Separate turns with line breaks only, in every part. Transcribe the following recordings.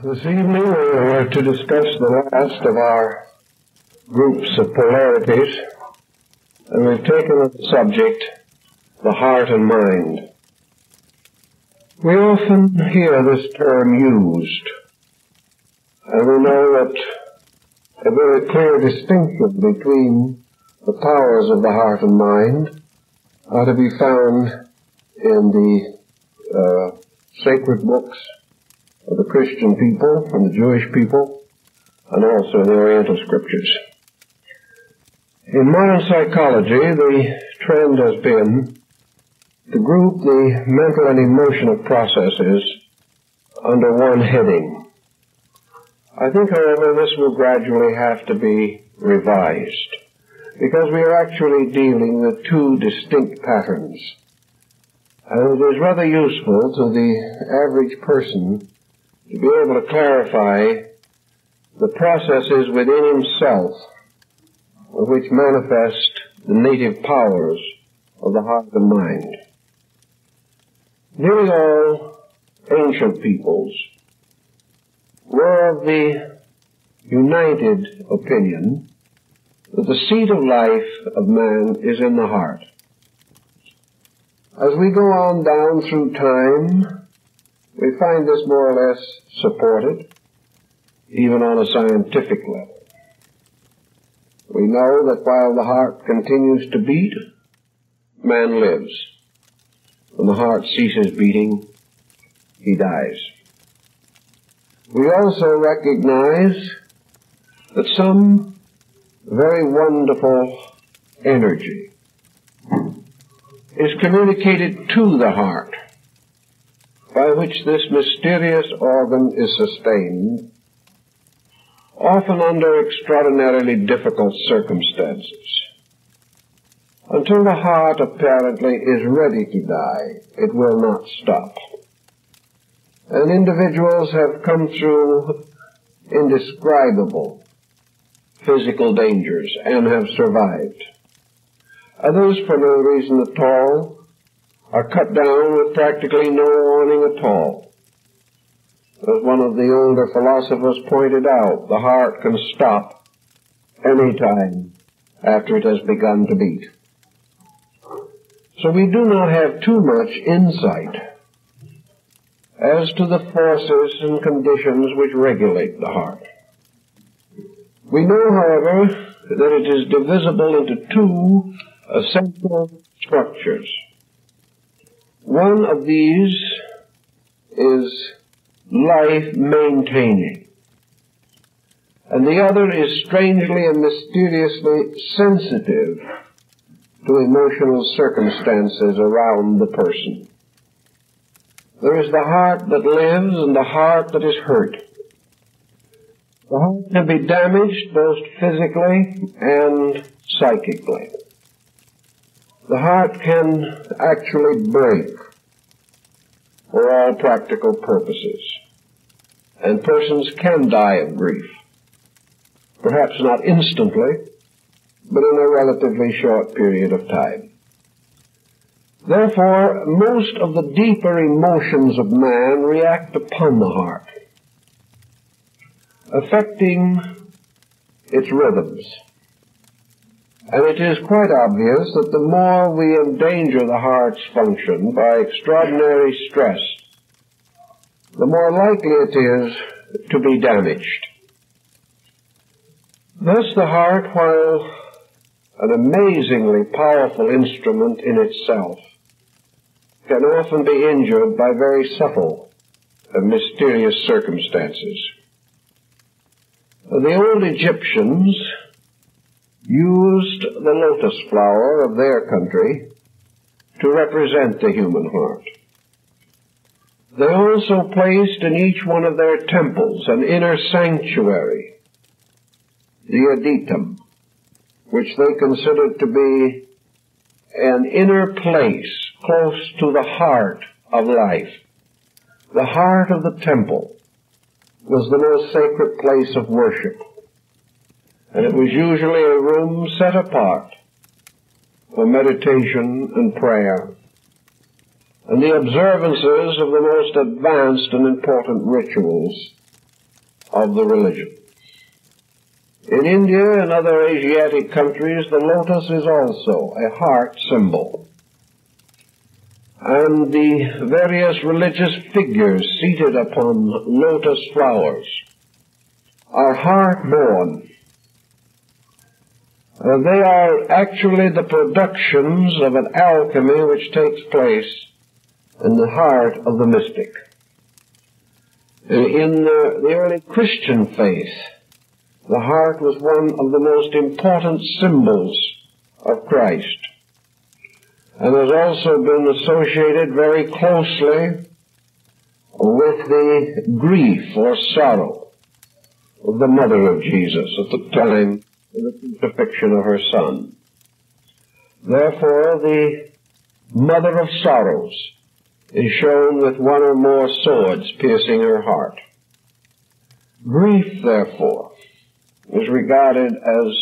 This evening we are to discuss the last of our groups of polarities, and we've taken as the subject the heart and mind. We often hear this term used, and we know that a very clear distinction between the powers of the heart and mind are to be found in the sacred books of the Christian people and the Jewish people, and also in the Oriental scriptures. In modern psychology, the trend has been to group the mental and emotional processes under one heading. I think, however, this will gradually have to be revised, because we are actually dealing with two distinct patterns, and it is rather useful to the average person to be able to clarify the processes within himself which manifest the native powers of the heart and mind. Nearly all ancient peoples were of the united opinion that the seat of life of man is in the heart. As we go on down through time, we find this more or less supported, even on a scientific level. We know that while the heart continues to beat, man lives. When the heart ceases beating, he dies. We also recognize that some very wonderful energy is communicated to the heart, by which this mysterious organ is sustained, often under extraordinarily difficult circumstances. Until the heart apparently is ready to die, it will not stop. And individuals have come through indescribable physical dangers and have survived. Others, for no reason at all, are cut down with practically no warning at all. As one of the older philosophers pointed out, the heart can stop any time after it has begun to beat. So we do not have too much insight as to the forces and conditions which regulate the heart. We know, however, that it is divisible into two essential structures. One of these is life-maintaining, and the other is strangely and mysteriously sensitive to emotional circumstances around the person. There is the heart that lives and the heart that is hurt. The heart can be damaged both physically and psychically. The heart can actually break for all practical purposes, and persons can die of grief, perhaps not instantly, but in a relatively short period of time. Therefore, most of the deeper emotions of man react upon the heart, affecting its rhythms. And it is quite obvious that the more we endanger the heart's function by extraordinary stress, the more likely it is to be damaged. Thus the heart, while an amazingly powerful instrument in itself, can often be injured by very subtle and mysterious circumstances. The old Egyptians used the lotus flower of their country to represent the human heart. They also placed in each one of their temples an inner sanctuary, the adytum, which they considered to be an inner place close to the heart of life. The heart of the temple was the most sacred place of worship, and it was usually a room set apart for meditation and prayer, and the observances of the most advanced and important rituals of the religion. In India and other Asiatic countries, the lotus is also a heart symbol. And the various religious figures seated upon lotus flowers are heart-born. They are actually the productions of an alchemy which takes place in the heart of the mystic. In the early Christian faith, the heart was one of the most important symbols of Christ, and has also been associated very closely with the grief or sorrow of the mother of Jesus at the time of the crucifixion of her Son. Therefore, the mother of sorrows is shown with one or more swords piercing her heart. Grief, therefore, is regarded as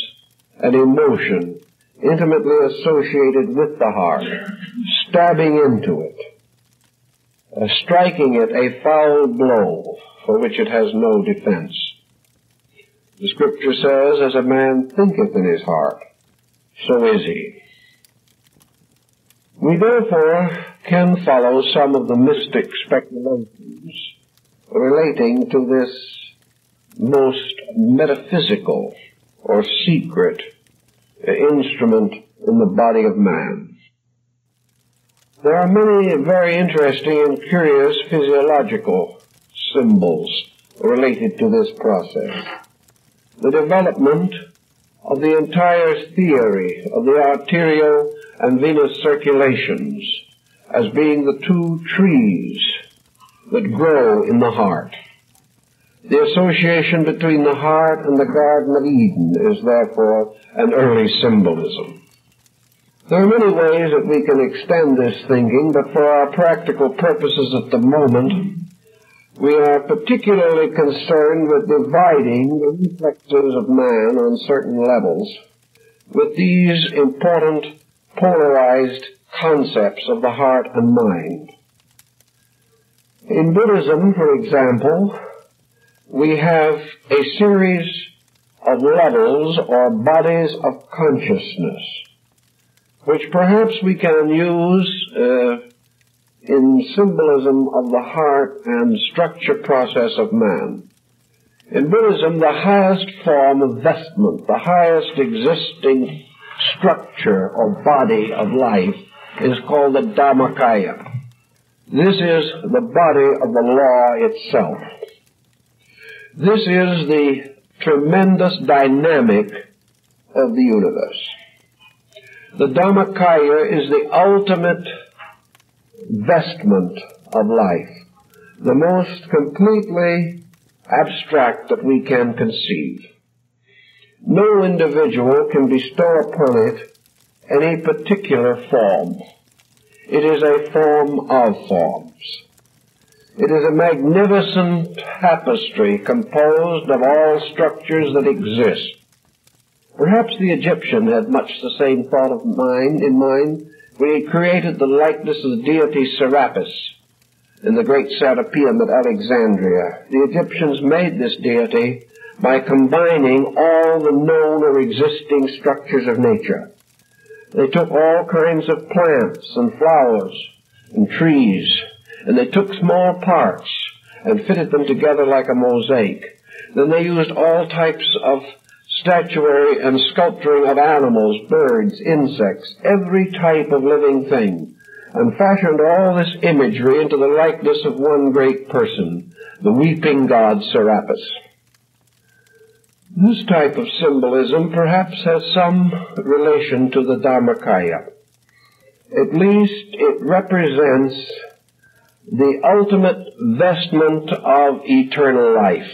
an emotion intimately associated with the heart, stabbing into it, striking it a foul blow for which it has no defense. The Scripture says, as a man thinketh in his heart, so is he. We therefore can follow some of the mystic speculations relating to this most metaphysical or secret instrument in the body of man. There are many very interesting and curious physiological symbols related to this process. The development of the entire theory of the arterial and venous circulations as being the two trees that grow in the heart. The association between the heart and the Garden of Eden is therefore an early symbolism. There are many ways that we can extend this thinking, but for our practical purposes at the moment, we are particularly concerned with dividing the reflexes of man on certain levels with these important polarized concepts of the heart and mind. In Buddhism, for example, we have a series of levels or bodies of consciousness, which perhaps we can use in symbolism of the heart and structure process of man. In Buddhism, the highest form of vestment, the highest existing structure or body of life is called the Dhammakaya. This is the body of the law itself. This is the tremendous dynamic of the universe. The Dhammakaya is the ultimate vestment of life, the most completely abstract that we can conceive. No individual can bestow upon it any particular form. It is a form of forms. It is a magnificent tapestry composed of all structures that exist. Perhaps the Egyptian had much the same thought of in mind when he created the likeness of the deity Serapis in the great Serapeum at Alexandria. The Egyptians made this deity by combining all the known or existing structures of nature. They took all kinds of plants and flowers and trees, and they took small parts and fitted them together like a mosaic. Then they used all types of statuary and sculpturing of animals, birds, insects, every type of living thing, and fashioned all this imagery into the likeness of one great person, the weeping god Serapis. This type of symbolism perhaps has some relation to the Dhammakaya. At least it represents the ultimate vestment of eternal life.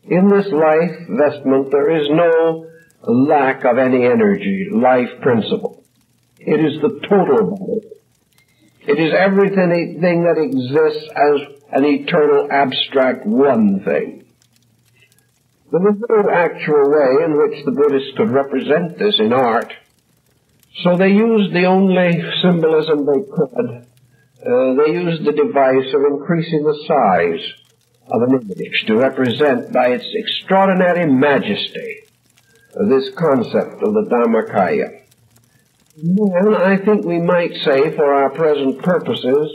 In this life vestment there is no lack of any energy, life principle. It is the total body. It is everything that exists as an eternal abstract one thing. There is no actual way in which the Buddhists could represent this in art, so they used the only symbolism they could. They used the device of increasing the size of an image to represent by its extraordinary majesty this concept of the Dharmakaya. And I think we might say, for our present purposes,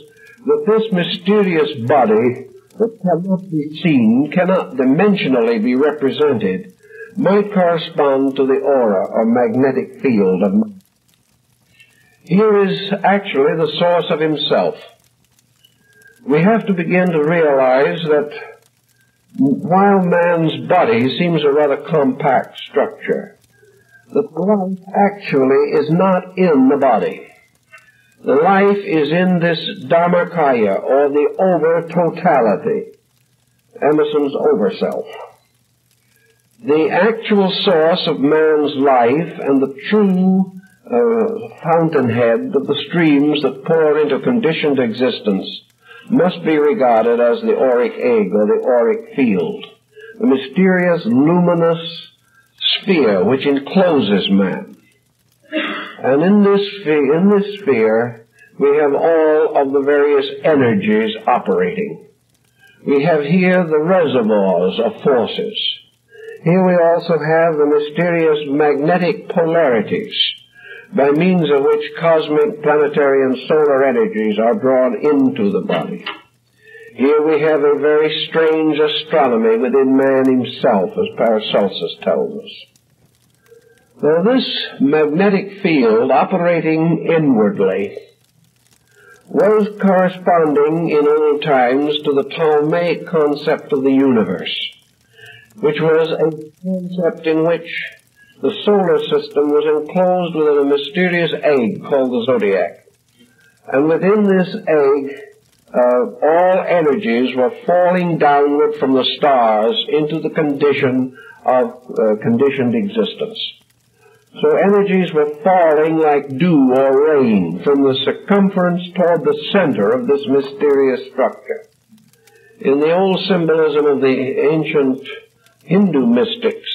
that this mysterious body that cannot be seen, cannot dimensionally be represented, might correspond to the aura or magnetic field of man. Here is actually the source of himself. We have to begin to realize that while man's body seems a rather compact structure, that life actually is not in the body. The life is in this Dharmakaya, or the over-totality, Emerson's over-self. The actual source of man's life and the true fountainhead of the streams that pour into conditioned existence must be regarded as the auric egg or the auric field, the mysterious luminous sphere which encloses man. And in this sphere we have all of the various energies operating. We have here the reservoirs of forces. Here we also have the mysterious magnetic polarities, by means of which cosmic, planetary, and solar energies are drawn into the body. Here we have a very strange astronomy within man himself, as Paracelsus tells us. Now, this magnetic field operating inwardly was corresponding in old times to the Ptolemaic concept of the universe, which was a concept in which the solar system was enclosed within a mysterious egg called the zodiac. And within this egg, all energies were falling downward from the stars into the condition of conditioned existence. So energies were falling like dew or rain from the circumference toward the center of this mysterious structure. In the old symbolism of the ancient Hindu mystics,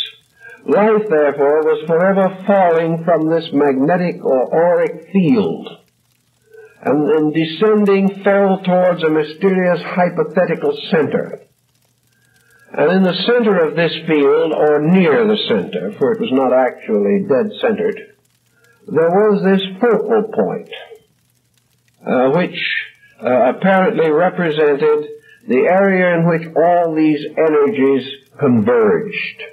life, therefore, was forever falling from this magnetic or auric field, and then descending fell towards a mysterious hypothetical center. And in the center of this field, or near the center, for it was not actually dead-centered, there was this focal point, which apparently represented the area in which all these energies converged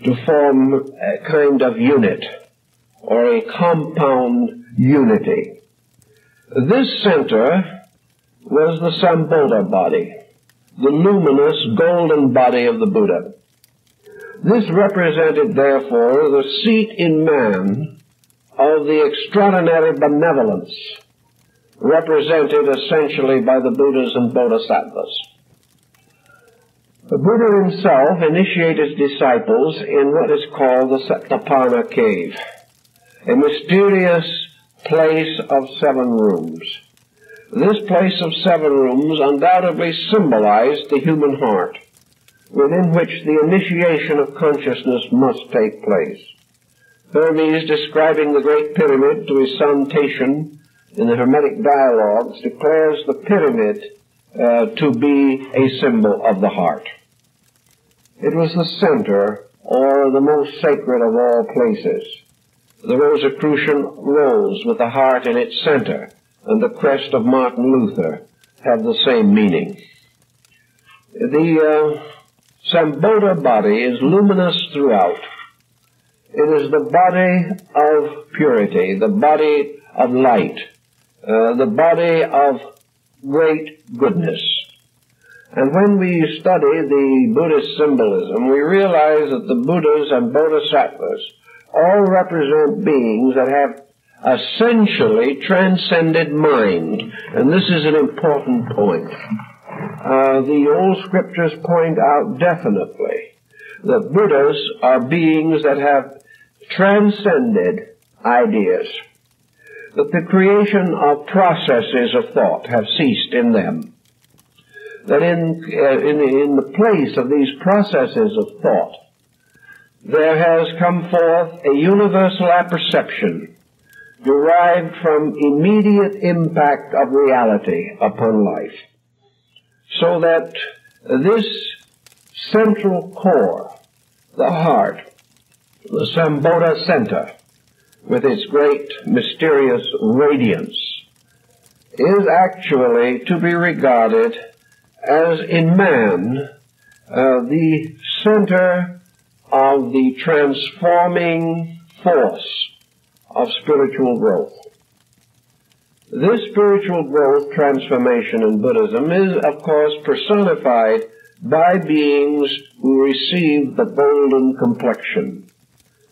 to form a kind of unit, or a compound unity. This center was the Sambodha body, the luminous golden body of the Buddha. This represented, therefore, the seat in man of the extraordinary benevolence represented essentially by the Buddhas and Bodhisattvas. The Buddha himself initiated his disciples in what is called the Satapana cave, a mysterious place of 7 rooms. This place of 7 rooms undoubtedly symbolized the human heart, within which the initiation of consciousness must take place. Hermes, describing the Great Pyramid to his son Tatian in the Hermetic Dialogues, declares the pyramid to be a symbol of the heart. It was the center, or the most sacred of all places. The Rosicrucian rose with the heart in its center, and the crest of Martin Luther have the same meaning. The Sambodha body is luminous throughout. It is the body of purity, the body of light, the body of great goodness. And when we study the Buddhist symbolism, we realize that the Buddhas and Bodhisattvas all represent beings that have essentially transcended mind. And this is an important point. The old scriptures point out definitely that Buddhas are beings that have transcended ideas, that the creation of processes of thought have ceased in them, that in the place of these processes of thought, there has come forth a universal apperception derived from immediate impact of reality upon life, so that this central core, the heart, the Sambodha center, with its great mysterious radiance, is actually to be regarded as, in man, the center of the transforming force of spiritual growth. This spiritual growth transformation in Buddhism is, of course, personified by beings who receive the golden complexion.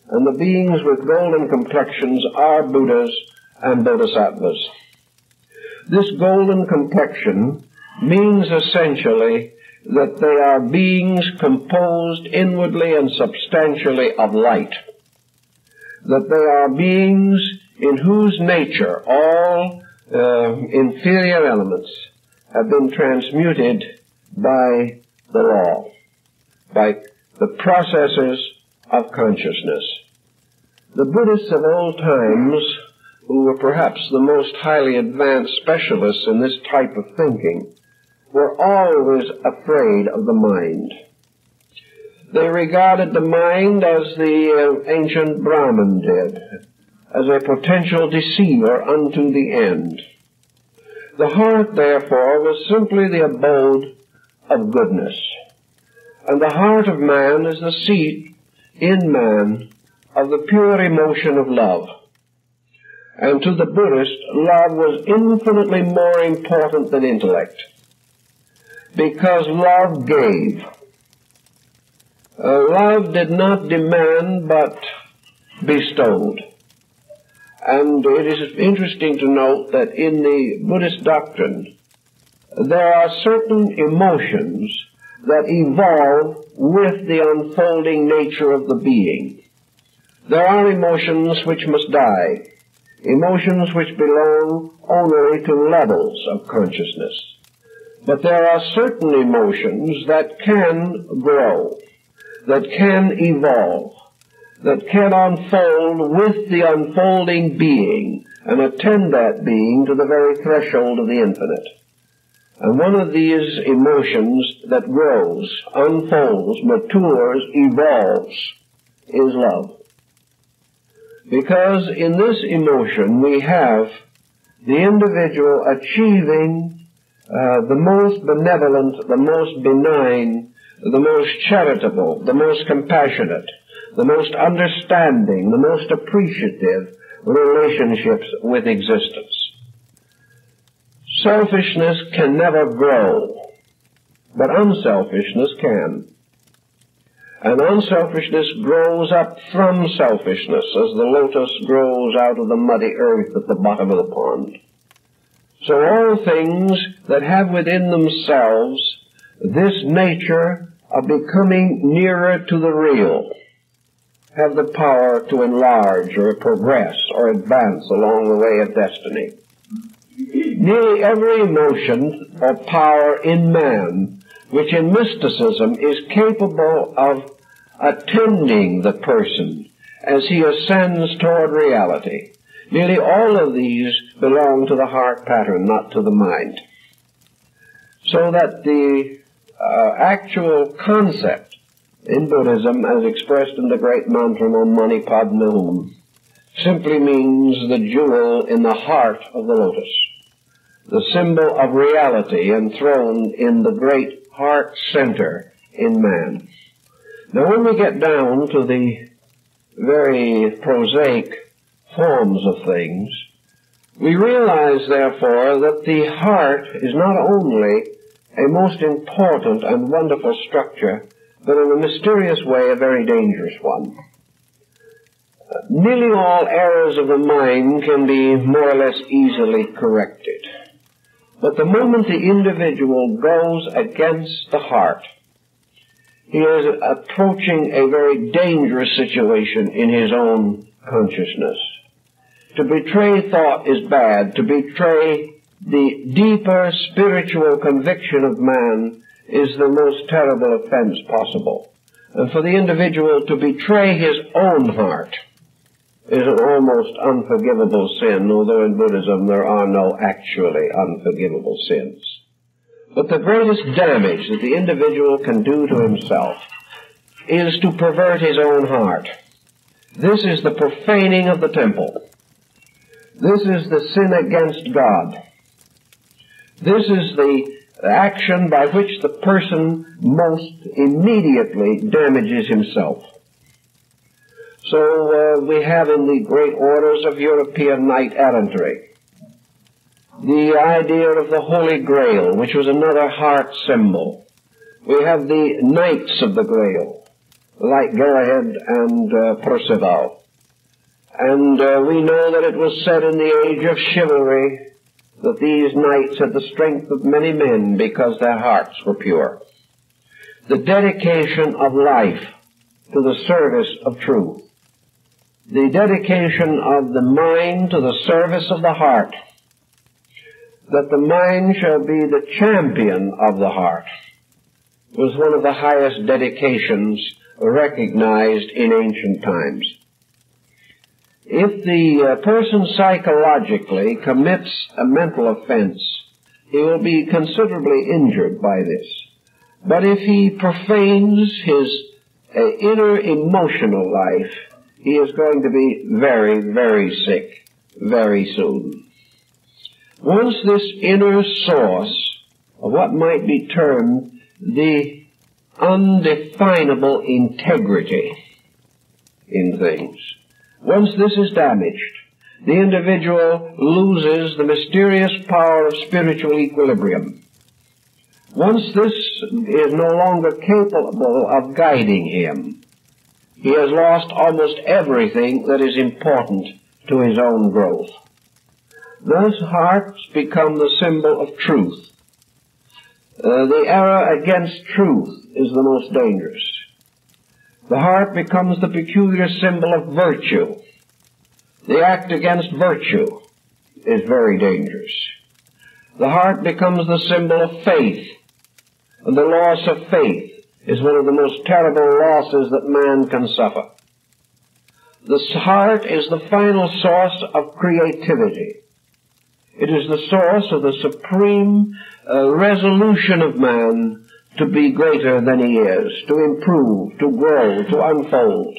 And the beings with golden complexions are Buddhas and Bodhisattvas. This golden complexion means essentially that they are beings composed inwardly and substantially of light. That they are beings in whose nature all inferior elements have been transmuted by the law, by the processes of consciousness. The Buddhists of old times, who were perhaps the most highly advanced specialists in this type of thinking, were always afraid of the mind. They regarded the mind as the ancient Brahman did, as a potential deceiver unto the end. The heart, therefore, was simply the abode of goodness. And the heart of man is the seat in man of the pure emotion of love. And to the Buddhist, love was infinitely more important than intellect, because love gave. Love did not demand, but bestowed. And it is interesting to note that in the Buddhist doctrine, there are certain emotions that evolve with the unfolding nature of the being. There are emotions which must die, emotions which belong only to levels of consciousness. But there are certain emotions that can grow, that can evolve, that can unfold with the unfolding being and attend that being to the very threshold of the infinite. And one of these emotions that grows, unfolds, matures, evolves, is love. Because in this emotion we have the individual achieving the most benevolent, the most benign, the most charitable, the most compassionate, the most understanding, the most appreciative relationships with existence. Selfishness can never grow, but unselfishness can. And unselfishness grows up from selfishness, as the lotus grows out of the muddy earth at the bottom of the pond. So all things that have within themselves this nature of becoming nearer to the real have the power to enlarge or progress or advance along the way of destiny. Nearly every emotion or power in man, which in mysticism is capable of attending the person as he ascends toward reality, nearly all of these belong to the heart pattern, not to the mind. So that the actual concept in Buddhism, as expressed in the great mantra Om Mani Padme Hum, simply means the jewel in the heart of the lotus, the symbol of reality enthroned in the great heart center in man. Now when we get down to the very prosaic forms of things, we realize therefore that the heart is not only a most important and wonderful structure, but in a mysterious way a very dangerous one. Nearly all errors of the mind can be more or less easily corrected. But the moment the individual goes against the heart, he is approaching a very dangerous situation in his own consciousness. To betray thought is bad. To betray the deeper spiritual conviction of man is the most terrible offense possible. And for the individual to betray his own heart is an almost unforgivable sin, although in Buddhism there are no actually unforgivable sins. But the greatest damage that the individual can do to himself is to pervert his own heart. This is the profaning of the temple. This is the sin against God. This is the action by which the person most immediately damages himself. So we have in the great orders of European knight-errantry the idea of the Holy Grail, which was another heart symbol. We have the Knights of the Grail, like Galahad and Percival. And we know that it was said in the age of chivalry that these knights had the strength of many men because their hearts were pure. The dedication of life to the service of truth. The dedication of the mind to the service of the heart. That the mind shall be the champion of the heart was one of the highest dedications recognized in ancient times. If the person psychologically commits a mental offense, he will be considerably injured by this. But if he profanes his inner emotional life, he is going to be very, very sick very soon. Once this inner source of what might be termed the undefinable integrity in things, once this is damaged, the individual loses the mysterious power of spiritual equilibrium. Once this is no longer capable of guiding him, he has lost almost everything that is important to his own growth. Thus hearts become the symbol of truth. The error against truth is the most dangerous. The heart becomes the peculiar symbol of virtue. The act against virtue is very dangerous. The heart becomes the symbol of faith. And the loss of faith is one of the most terrible losses that man can suffer. The heart is the final source of creativity. It is the source of the supreme resolution of man to be greater than he is, to improve, to grow, to unfold.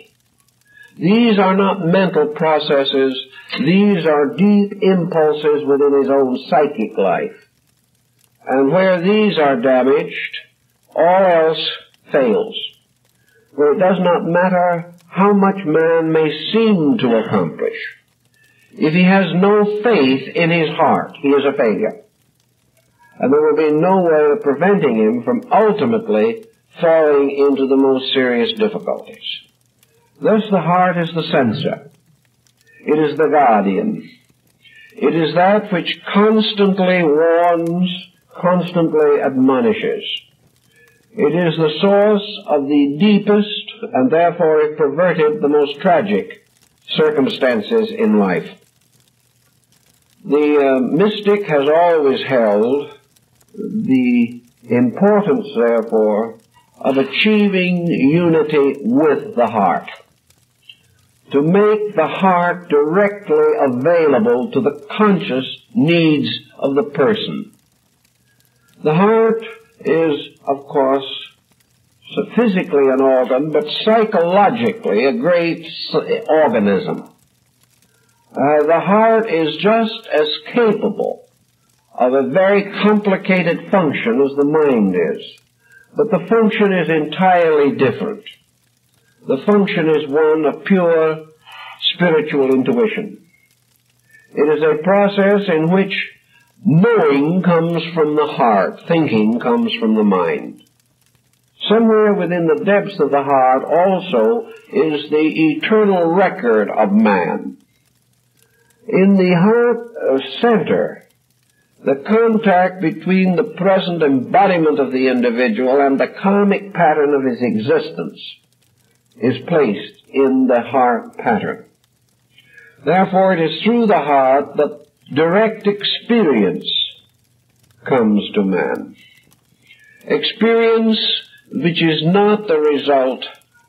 These are not mental processes. These are deep impulses within his own psychic life. And where these are damaged, all else fails. For it does not matter how much man may seem to accomplish. If he has no faith in his heart, he is a failure. And there will be no way of preventing him from ultimately falling into the most serious difficulties. Thus the heart is the censor. It is the guardian. It is that which constantly warns, constantly admonishes. It is the source of the deepest, and therefore, if perverted, the most tragic circumstances in life. The mystic has always held the importance, therefore, of achieving unity with the heart. To make the heart directly available to the conscious needs of the person. The heart is, of course, physically an organ, but psychologically a great organism. The heart is just as capable of a very complicated function as the mind is, but the function is entirely different. The function is one of pure spiritual intuition. It is a process in which knowing comes from the heart, thinking comes from the mind. Somewhere within the depths of the heart also is the eternal record of man. In the heart center, the contact between the present embodiment of the individual and the karmic pattern of his existence is placed in the heart pattern. Therefore, it is through the heart that direct experience comes to man. Experience which is not the result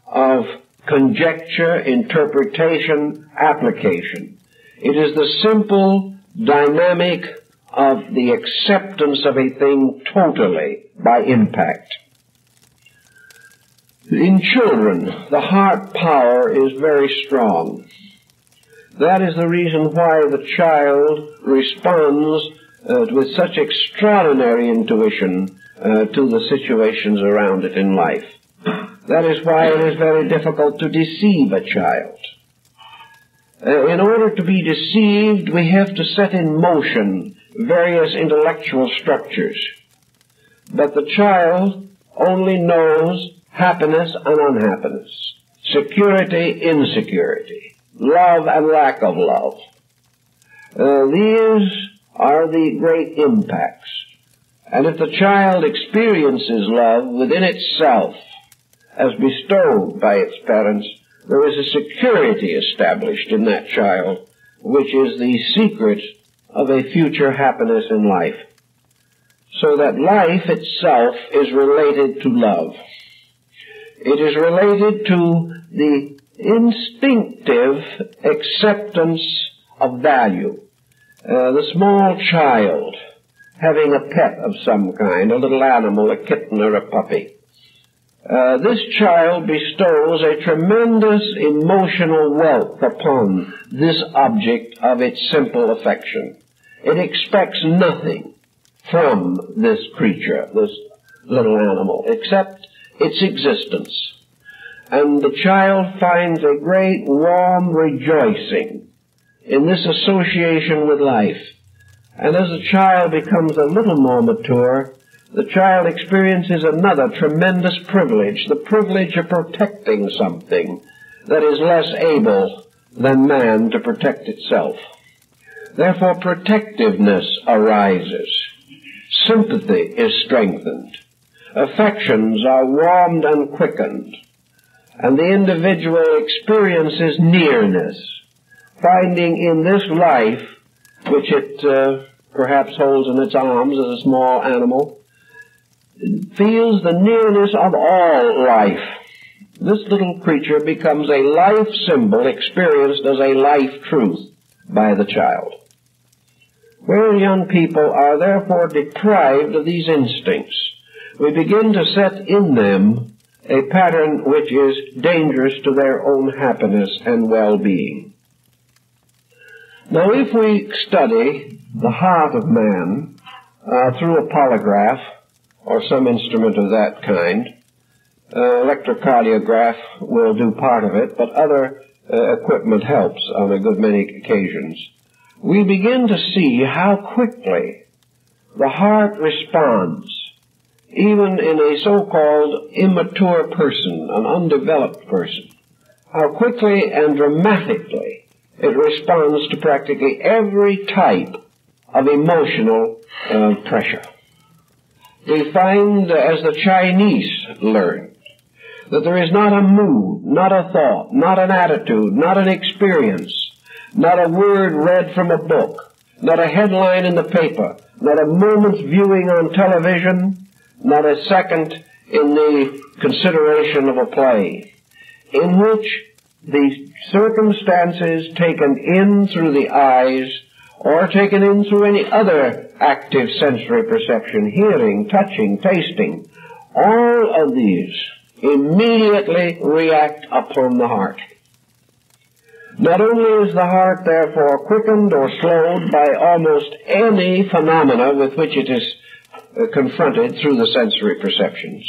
of conjecture, interpretation, application. It is the simple, dynamic, of the acceptance of a thing totally by impact. In children, the heart power is very strong. That is the reason why the child responds with such extraordinary intuition to the situations around it in life. That is why it is very difficult to deceive a child. In order to be deceived, we have to set in motion various intellectual structures. But the child only knows happiness and unhappiness, security, insecurity, love and lack of love. These are the great impacts. And if the child experiences love within itself as bestowed by its parents, there is a security established in that child, which is the secret of a future happiness in life. So that life itself is related to love. It is related to the instinctive acceptance of value. The small child having a pet of some kind, a little animal, a kitten or a puppy. This child bestows a tremendous emotional wealth upon this object of its simple affection. It expects nothing from this creature, this little animal, except its existence. And the child finds a great warm rejoicing in this association with life. And as the child becomes a little more mature, the child experiences another tremendous privilege, the privilege of protecting something that is less able than man to protect itself. Therefore, protectiveness arises. Sympathy is strengthened. Affections are warmed and quickened. And the individual experiences nearness, finding in this life, which it perhaps holds in its arms as a small animal, feels the nearness of all life. This little creature becomes a life symbol experienced as a life truth by the child. Where young people are therefore deprived of these instincts, we begin to set in them a pattern which is dangerous to their own happiness and well-being. Now, if we study the heart of man through a polygraph or some instrument of that kind, electrocardiograph will do part of it, but other equipment helps on a good many occasions, we begin to see how quickly the heart responds, even in a so-called immature person, an undeveloped person, how quickly and dramatically it responds to practically every type of emotional pressure. We find, as the Chinese learned, that there is not a mood, not a thought, not an attitude, not an experience, not a word read from a book, not a headline in the paper, not a moment's viewing on television, not a second in the consideration of a play, in which the circumstances taken in through the eyes or taken in through any other active sensory perception, hearing, touching, tasting, all of these immediately react upon the heart. Not only is the heart therefore quickened or slowed by almost any phenomena with which it is confronted through the sensory perceptions,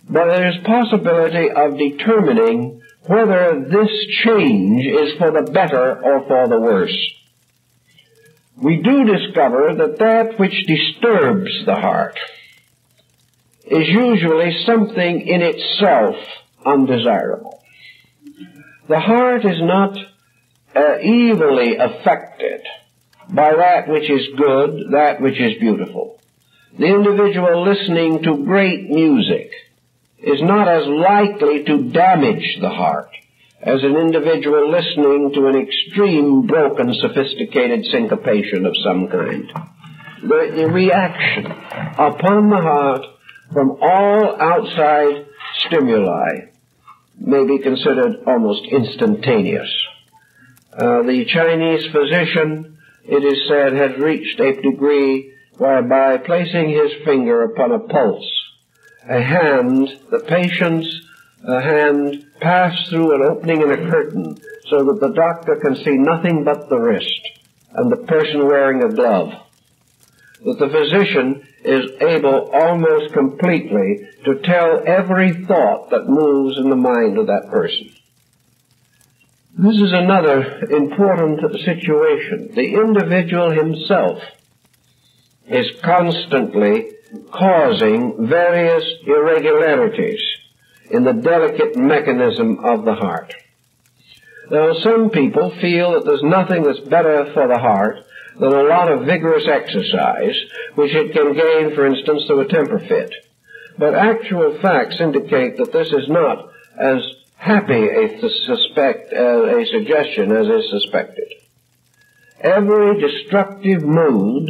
but there is possibility of determining whether this change is for the better or for the worse. We do discover that that which disturbs the heart is usually something in itself undesirable. The heart is not evilly affected by that which is good, that which is beautiful. The individual listening to great music is not as likely to damage the heart as an individual listening to an extreme, broken, sophisticated syncopation of some kind. The reaction upon the heart from all outside stimuli may be considered almost instantaneous. The Chinese physician it is said, has reached a degree whereby placing his finger upon a pulse, the patient's hand passed through an opening in a curtain so that the doctor can see nothing but the wrist and the person wearing a glove. That the physician is able almost completely to tell every thought that moves in the mind of that person. This is another important situation. The individual himself is constantly causing various irregularities in the delicate mechanism of the heart. Now, some people feel that there's nothing that's better for the heart than a lot of vigorous exercise, which it can gain, for instance, through a temper fit. But actual facts indicate that this is not as happy a suggestion as is suspected. Every destructive mood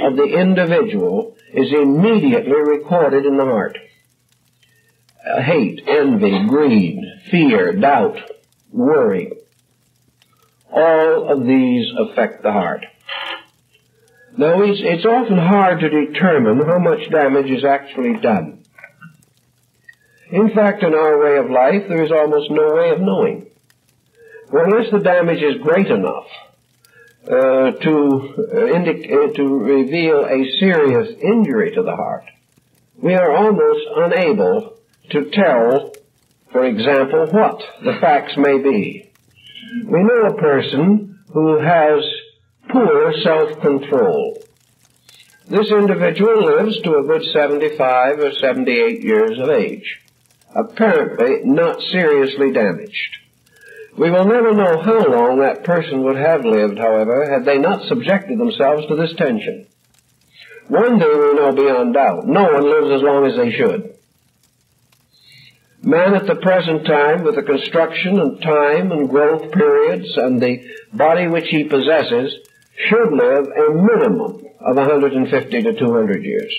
of the individual is immediately recorded in the heart. Hate, envy, greed, fear, doubt, worry. All of these affect the heart. Now, it's often hard to determine how much damage is actually done. In fact, in our way of life, there is almost no way of knowing. For unless the damage is great enough to reveal a serious injury to the heart, we are almost unable to tell, for example, what the facts may be. We know a person who has poor self-control. This individual lives to a good 75 or 78 years of age, apparently not seriously damaged. We will never know how long that person would have lived, however, had they not subjected themselves to this tension. One thing we know beyond doubt: no one lives as long as they should. Man at the present time, with the construction and time and growth periods and the body which he possesses, should live a minimum of 150 to 200 years.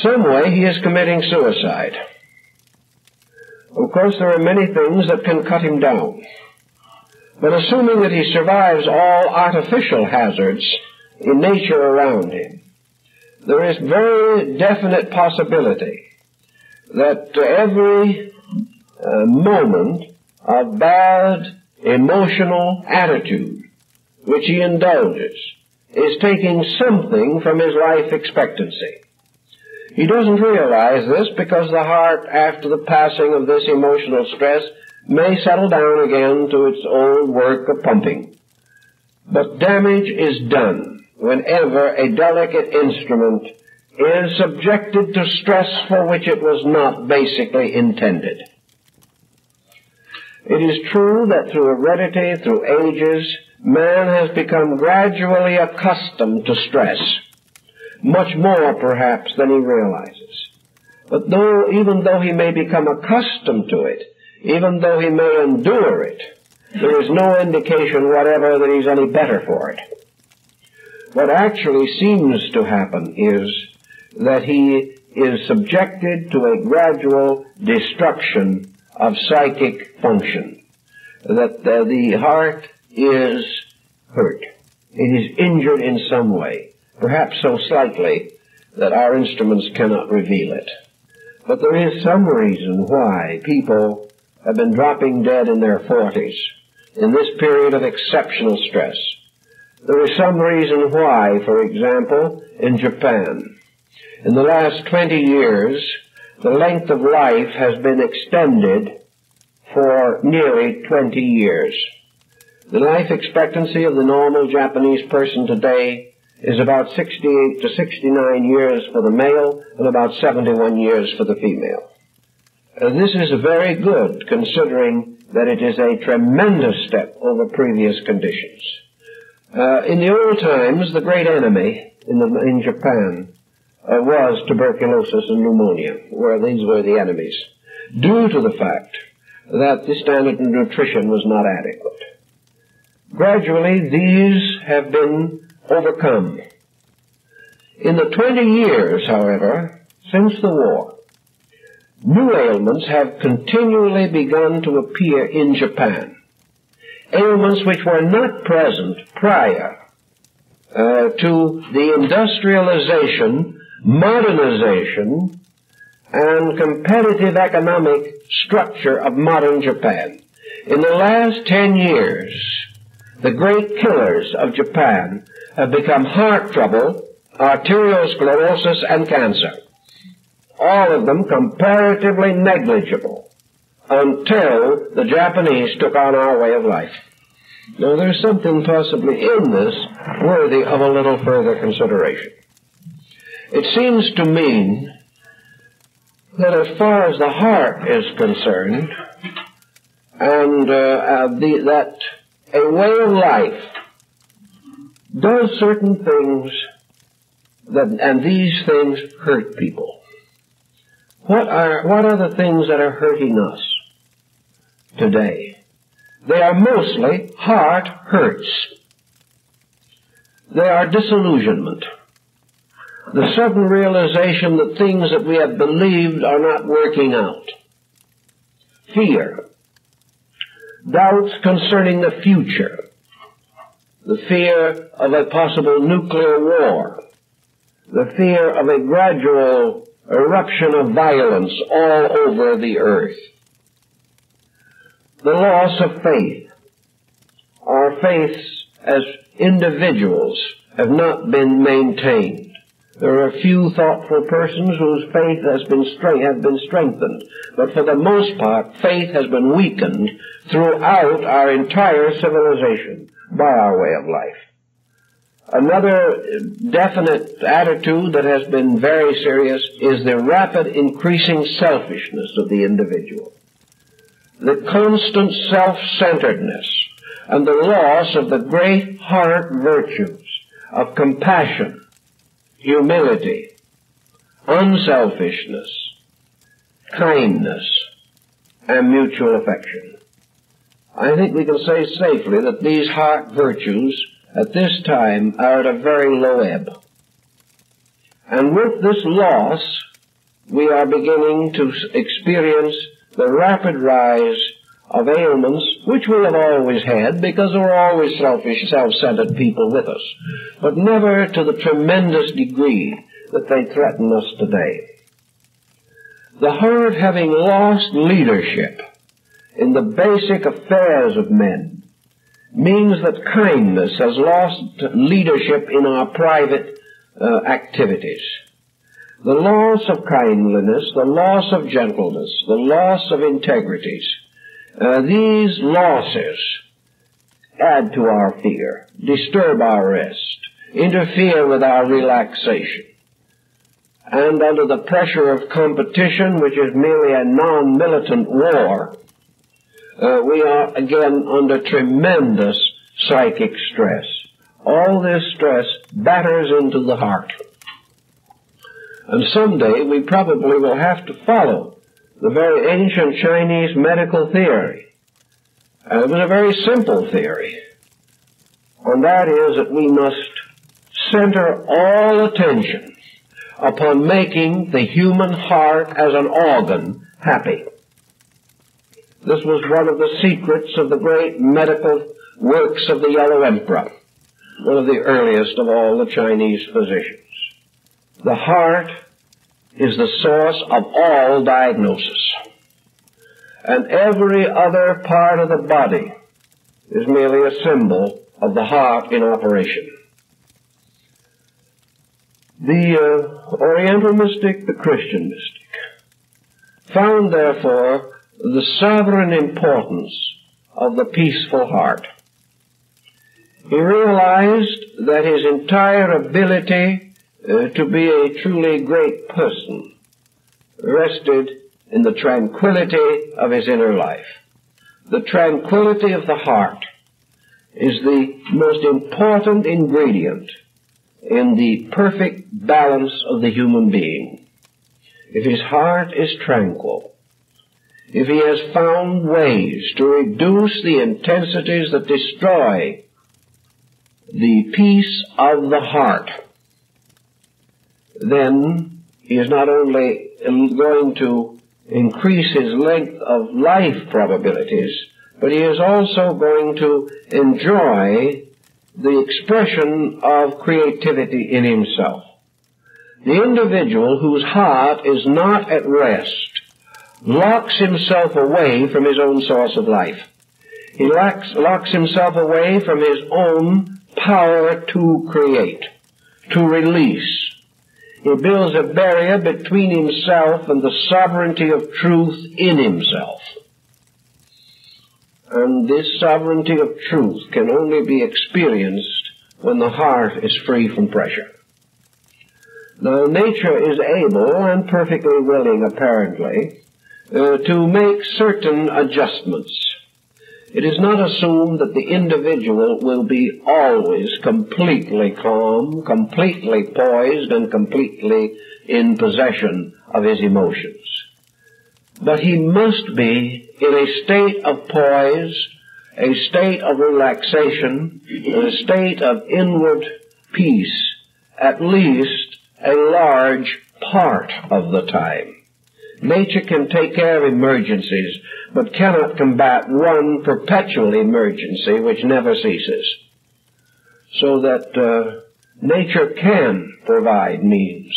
Some way he is committing suicide. Of course, there are many things that can cut him down. But assuming that he survives all artificial hazards in nature around him, there is very definite possibility that every moment of bad emotional attitude which he indulges is taking something from his life expectancy. He doesn't realize this because the heart, after the passing of this emotional stress, may settle down again to its old work of pumping. But damage is done whenever a delicate instrument is subjected to stress for which it was not basically intended. It is true that through heredity, through ages, man has become gradually accustomed to stress, much more perhaps than he realizes. But even though he may become accustomed to it, even though he may endure it, there is no indication whatever that he's any better for it. What actually seems to happen is that he is subjected to a gradual destruction of psychic function, that the heart is hurt. It is injured in some way, perhaps so slightly that our instruments cannot reveal it. But there is some reason why people have been dropping dead in their 40s in this period of exceptional stress. There is some reason why, for example, in Japan, in the last 20 years, the length of life has been extended for nearly 20 years. The life expectancy of the normal Japanese person today is about 68 to 69 years for the male and about 71 years for the female. This is very good, considering that it is a tremendous step over previous conditions. In the old times, the great enemy in Japan was tuberculosis and pneumonia, where these were the enemies, due to the fact that the standard of nutrition was not adequate. Gradually, these have been overcome. In the 20 years, however, since the war, new ailments have continually begun to appear in Japan. Ailments which were not present prior to the industrialization, modernization, and competitive economic structure of modern Japan. In the last 10 years, the great killers of Japan have become heart trouble, arteriosclerosis, and cancer. All of them comparatively negligible until the Japanese took on our way of life. Now, there's something possibly in this worthy of a little further consideration. It seems to mean that as far as the heart is concerned, and that a way of life does certain things, and these things hurt people. What are the things that are hurting us today? They are mostly heart hurts. They are disillusionment, the sudden realization that things that we have believed are not working out, fear, doubts concerning the future, the fear of a possible nuclear war, the fear of a gradual eruption of violence all over the earth, the loss of faith. Our faiths as individuals have not been maintained. There are a few thoughtful persons whose faith has been strengthened, but for the most part, faith has been weakened throughout our entire civilization by our way of life. Another definite attitude that has been very serious is the rapid increasing selfishness of the individual, the constant self-centeredness, and the loss of the great heart virtues of compassion, humility, unselfishness, kindness, and mutual affection. I think we can say safely that these heart virtues at this time are at a very low ebb. And with this loss, we are beginning to experience the rapid rise of ailments which we have always had, because there were always selfish, self-centered people with us, but never to the tremendous degree that they threaten us today. The heart, having lost leadership in the basic affairs of men, means that kindness has lost leadership in our private activities. The loss of kindliness, the loss of gentleness, the loss of integrities, these losses add to our fear, disturb our rest, interfere with our relaxation. And under the pressure of competition, which is merely a non-militant war, we are again under tremendous psychic stress. All this stress batters into the heart. And someday we probably will have to follow the very ancient Chinese medical theory. It was a very simple theory. And that is that we must center all attention upon making the human heart as an organ happy. This was one of the secrets of the great medical works of the Yellow Emperor, one of the earliest of all the Chinese physicians. The heart is the source of all diagnosis, and every other part of the body is merely a symbol of the heart in operation. The Oriental mystic, the Christian mystic, found therefore the sovereign importance of the peaceful heart. He realized that his entire ability to be a truly great person rested in the tranquility of his inner life. The tranquility of the heart is the most important ingredient in the perfect balance of the human being. If his heart is tranquil, if he has found ways to reduce the intensities that destroy the peace of the heart, then he is not only going to increase his length of life probabilities, but he is also going to enjoy the expression of creativity in himself. The individual whose heart is not at rest locks himself away from his own source of life. He locks himself away from his own power to create, to release. He builds a barrier between himself and the sovereignty of truth in himself. And this sovereignty of truth can only be experienced when the heart is free from pressure. Now, nature is able and perfectly willing, apparently, to make certain adjustments. It is not assumed that the individual will be always completely calm, completely poised, and completely in possession of his emotions. But he must be in a state of poise, a state of relaxation, a state of inward peace, at least a large part of the time. Nature can take care of emergencies, but cannot combat one perpetual emergency which never ceases. So that nature can provide means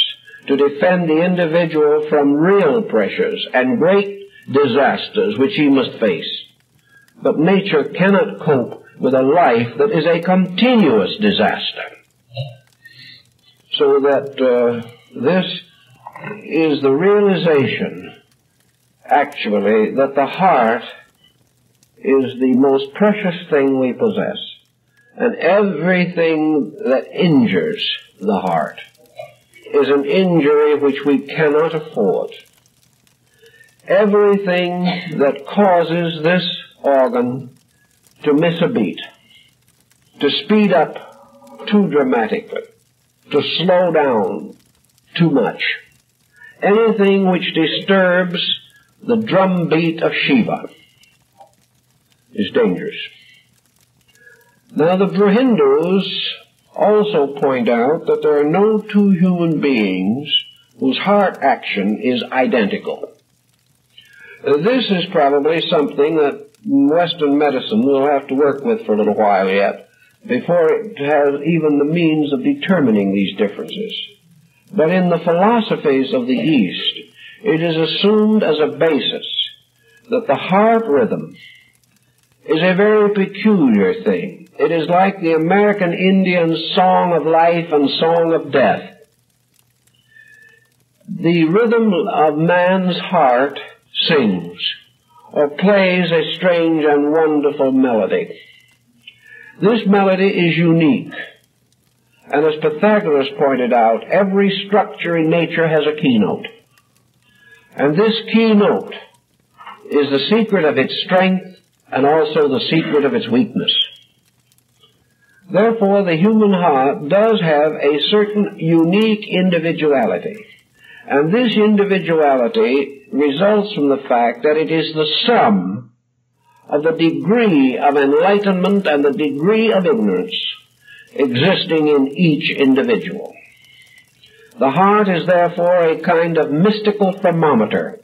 to defend the individual from real pressures and great disasters which he must face. But nature cannot cope with a life that is a continuous disaster. So that this is the realization, actually, that the heart is the most precious thing we possess. And everything that injures the heart is an injury which we cannot afford. Everything that causes this organ to miss a beat, to speed up too dramatically, to slow down too much, anything which disturbs the drumbeat of Shiva is dangerous. Now the Hindus also point out that there are no two human beings whose heart action is identical. This is probably something that Western medicine will have to work with for a little while yet, before it has even the means of determining these differences. But in the philosophies of the East, it is assumed as a basis that the heart rhythm is a very peculiar thing. It is like the American Indian's song of life and song of death. The rhythm of man's heart sings or plays a strange and wonderful melody. This melody is unique. And as Pythagoras pointed out, every structure in nature has a keynote. And this keynote is the secret of its strength and also the secret of its weakness. Therefore, the human heart does have a certain unique individuality. And this individuality results from the fact that it is the sum of the degree of enlightenment and the degree of ignorance existing in each individual. The heart is therefore a kind of mystical thermometer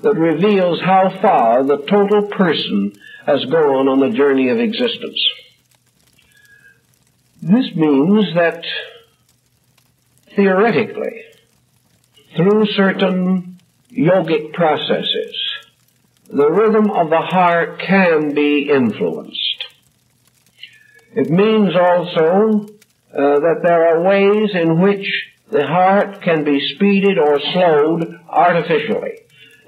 that reveals how far the total person has gone on the journey of existence. This means that theoretically, through certain yogic processes, the rhythm of the heart can be influenced. It means also that there are ways in which the heart can be speeded or slowed artificially,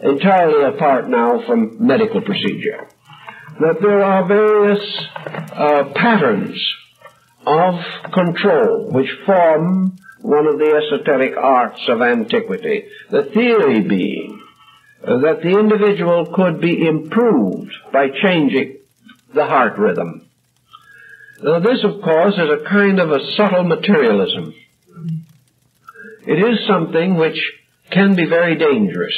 entirely apart now from medical procedure. That there are various patterns of control which form one of the esoteric arts of antiquity, the theory being that the individual could be improved by changing the heart rhythm. Now this, of course, is a kind of a subtle materialism. It is something which can be very dangerous.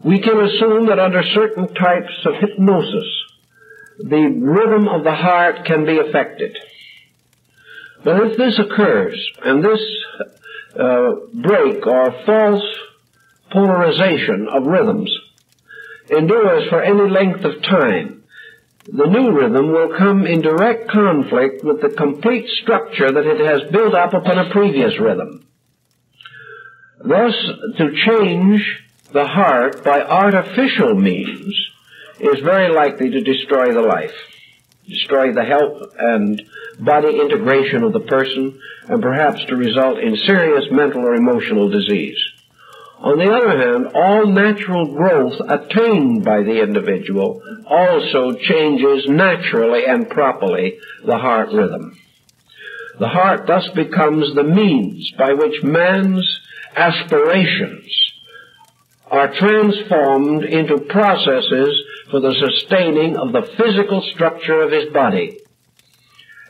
We can assume that under certain types of hypnosis, the rhythm of the heart can be affected. But if this occurs, and this break or false polarization of rhythms endures for any length of time, the new rhythm will come in direct conflict with the complete structure that it has built up upon a previous rhythm. Thus, to change the heart by artificial means is very likely to destroy the life, destroy the health and body integration of the person, and perhaps to result in serious mental or emotional disease. On the other hand, all natural growth attained by the individual also changes naturally and properly the heart rhythm. The heart thus becomes the means by which man's aspirations are transformed into processes for the sustaining of the physical structure of his body.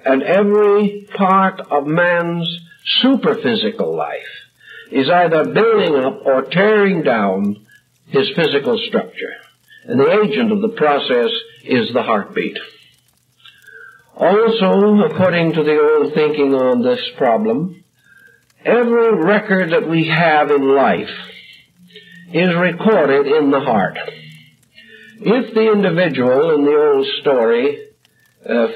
And every part of man's superphysical life is either building up or tearing down his physical structure. And the agent of the process is the heartbeat. Also, according to the old thinking on this problem, every record that we have in life is recorded in the heart. If the individual in the old story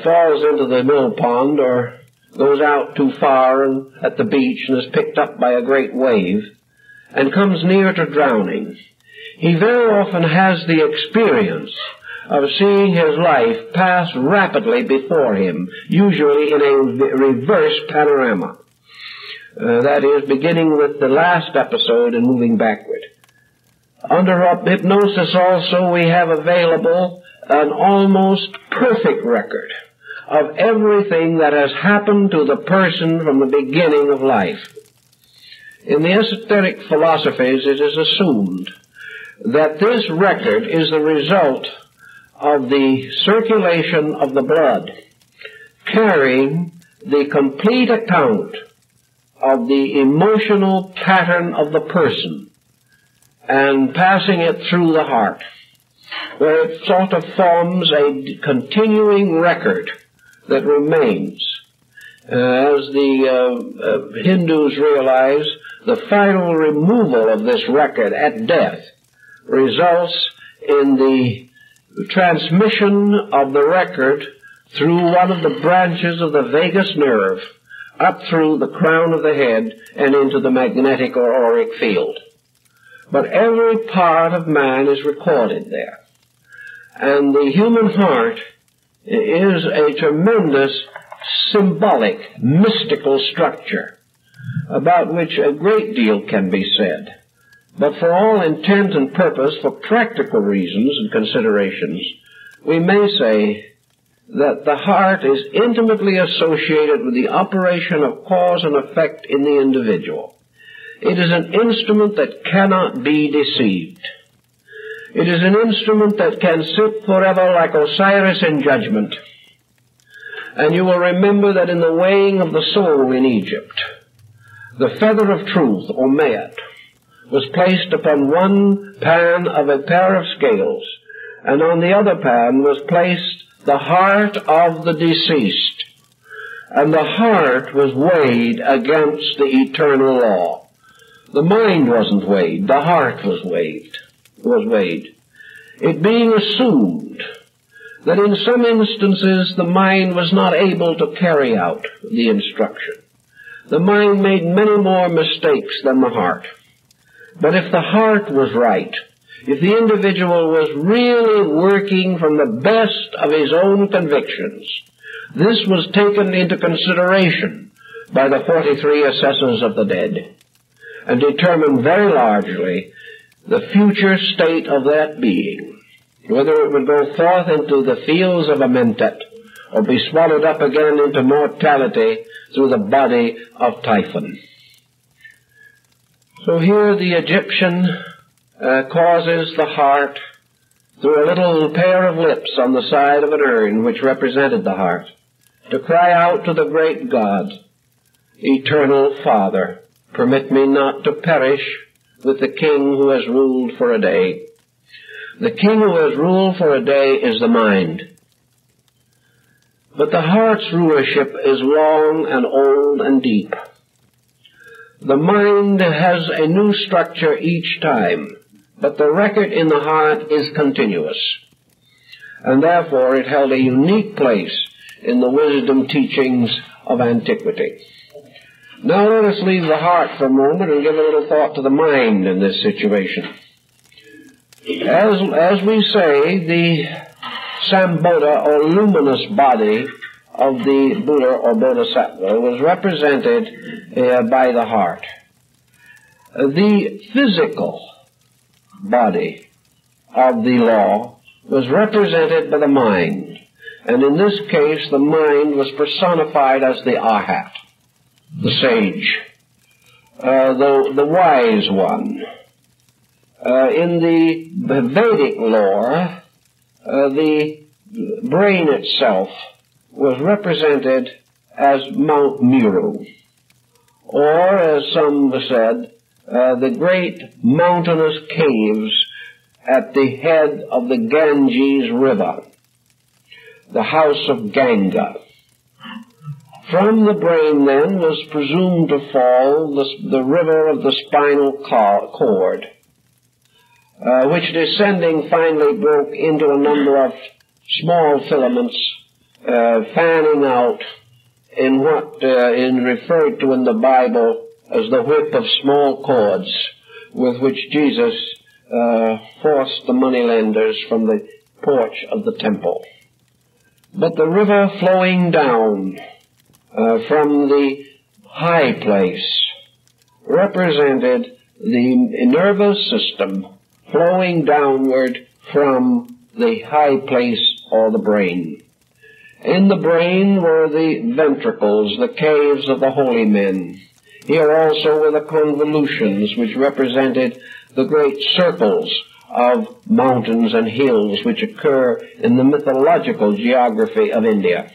falls into the mill pond or goes out too far at the beach and is picked up by a great wave and comes near to drowning, he very often has the experience of seeing his life pass rapidly before him, usually in a reverse panorama. That is, beginning with the last episode and moving backward. Under hypnosis also we have available an almost perfect record of everything that has happened to the person from the beginning of life. In the esoteric philosophies it is assumed that this record is the result of the circulation of the blood, carrying the complete account of the emotional pattern of the person and passing it through the heart, where it sort of forms a continuing record that remains. As the Hindus realize, the final removal of this record at death results in the transmission of the record through one of the branches of the vagus nerve up through the crown of the head and into the magnetic or auric field. But every part of man is recorded there. And the human heart is a tremendous symbolic, mystical structure about which a great deal can be said. But for all intent and purpose, for practical reasons and considerations, we may say that the heart is intimately associated with the operation of cause and effect in the individual. It is an instrument that cannot be deceived. It is an instrument that can sit forever like Osiris in judgment. And you will remember that in the weighing of the soul in Egypt, the feather of truth, or Meat, was placed upon one pan of a pair of scales, and on the other pan was placed the heart of the deceased. And the heart was weighed against the eternal law. The mind wasn't weighed, the heart was weighed. It being assumed that in some instances the mind was not able to carry out the instruction. The mind made many more mistakes than the heart. But if the heart was right, if the individual was really working from the best of his own convictions, this was taken into consideration by the 43 assessors of the dead and determined very largely the future state of that being, whether it would go forth into the fields of Amentet or be swallowed up again into mortality through the body of Typhon. So here the Egyptian causes the heart, through a little pair of lips on the side of an urn which represented the heart, to cry out to the great God, Eternal Father, permit me not to perish with the king who has ruled for a day. The king who has ruled for a day is the mind. But the heart's rulership is long and old and deep. The mind has a new structure each time, but the record in the heart is continuous. and therefore it held a unique place in the wisdom teachings of antiquity. Now let us leave the heart for a moment and give a little thought to the mind in this situation. As we say, the Sambodha, or luminous body of the Buddha or Bodhisattva, was represented by the heart. The physical body of the law was represented by the mind, and in this case the mind was personified as the Arhat, the sage, the wise one. In the Vedic lore, the brain itself was represented as Mount Meru, or, as some said, the great mountainous caves at the head of the Ganges River, the house of Ganga. From the brain, then, was presumed to fall the river of the spinal cord, which, descending, finally broke into a number of small filaments, fanning out in what is referred to in the Bible as the whip of small cords, with which Jesus forced the moneylenders from the porch of the temple. But the river flowing down from the high place represented the nervous system flowing downward from the high place or the brain. In the brain were the ventricles, the caves of the holy men. Here also were the convolutions, which represented the great circles of mountains and hills which occur in the mythological geography of India.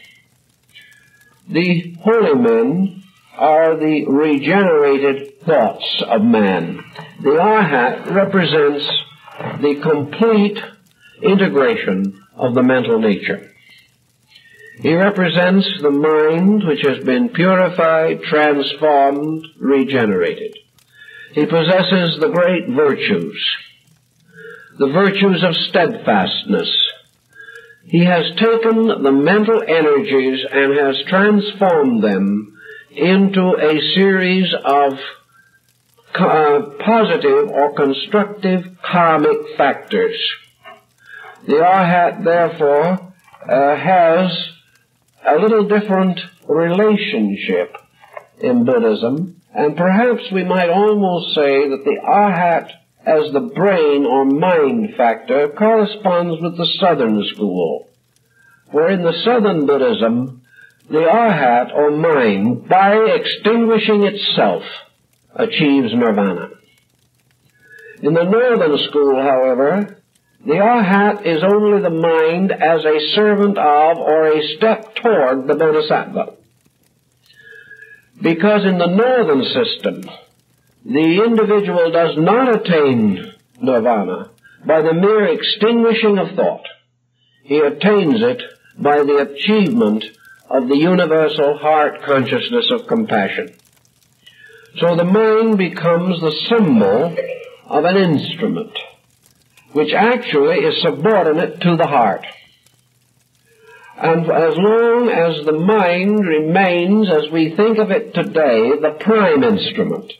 The holy men are the regenerated thoughts of man. The Arhat represents the complete integration of the mental nature. He represents the mind which has been purified, transformed, regenerated. He possesses the great virtues, the virtues of steadfastness. He has taken the mental energies and has transformed them into a series of positive or constructive karmic factors. The Arhat, therefore, has a little different relationship in Buddhism, and perhaps we might almost say that the Arhat as the brain or mind factor corresponds with the Southern school, where in the Southern Buddhism, the Arhat or mind, by extinguishing itself, achieves nirvana. In the Northern school, however, the Arhat is only the mind as a servant of or a step toward the Bodhisattva. Because in the Northern system, the individual does not attain nirvana by the mere extinguishing of thought. He attains it by the achievement of the universal heart consciousness of compassion. So the mind becomes the symbol of an instrument, which actually is subordinate to the heart. And as long as the mind remains, as we think of it today, the prime instrument,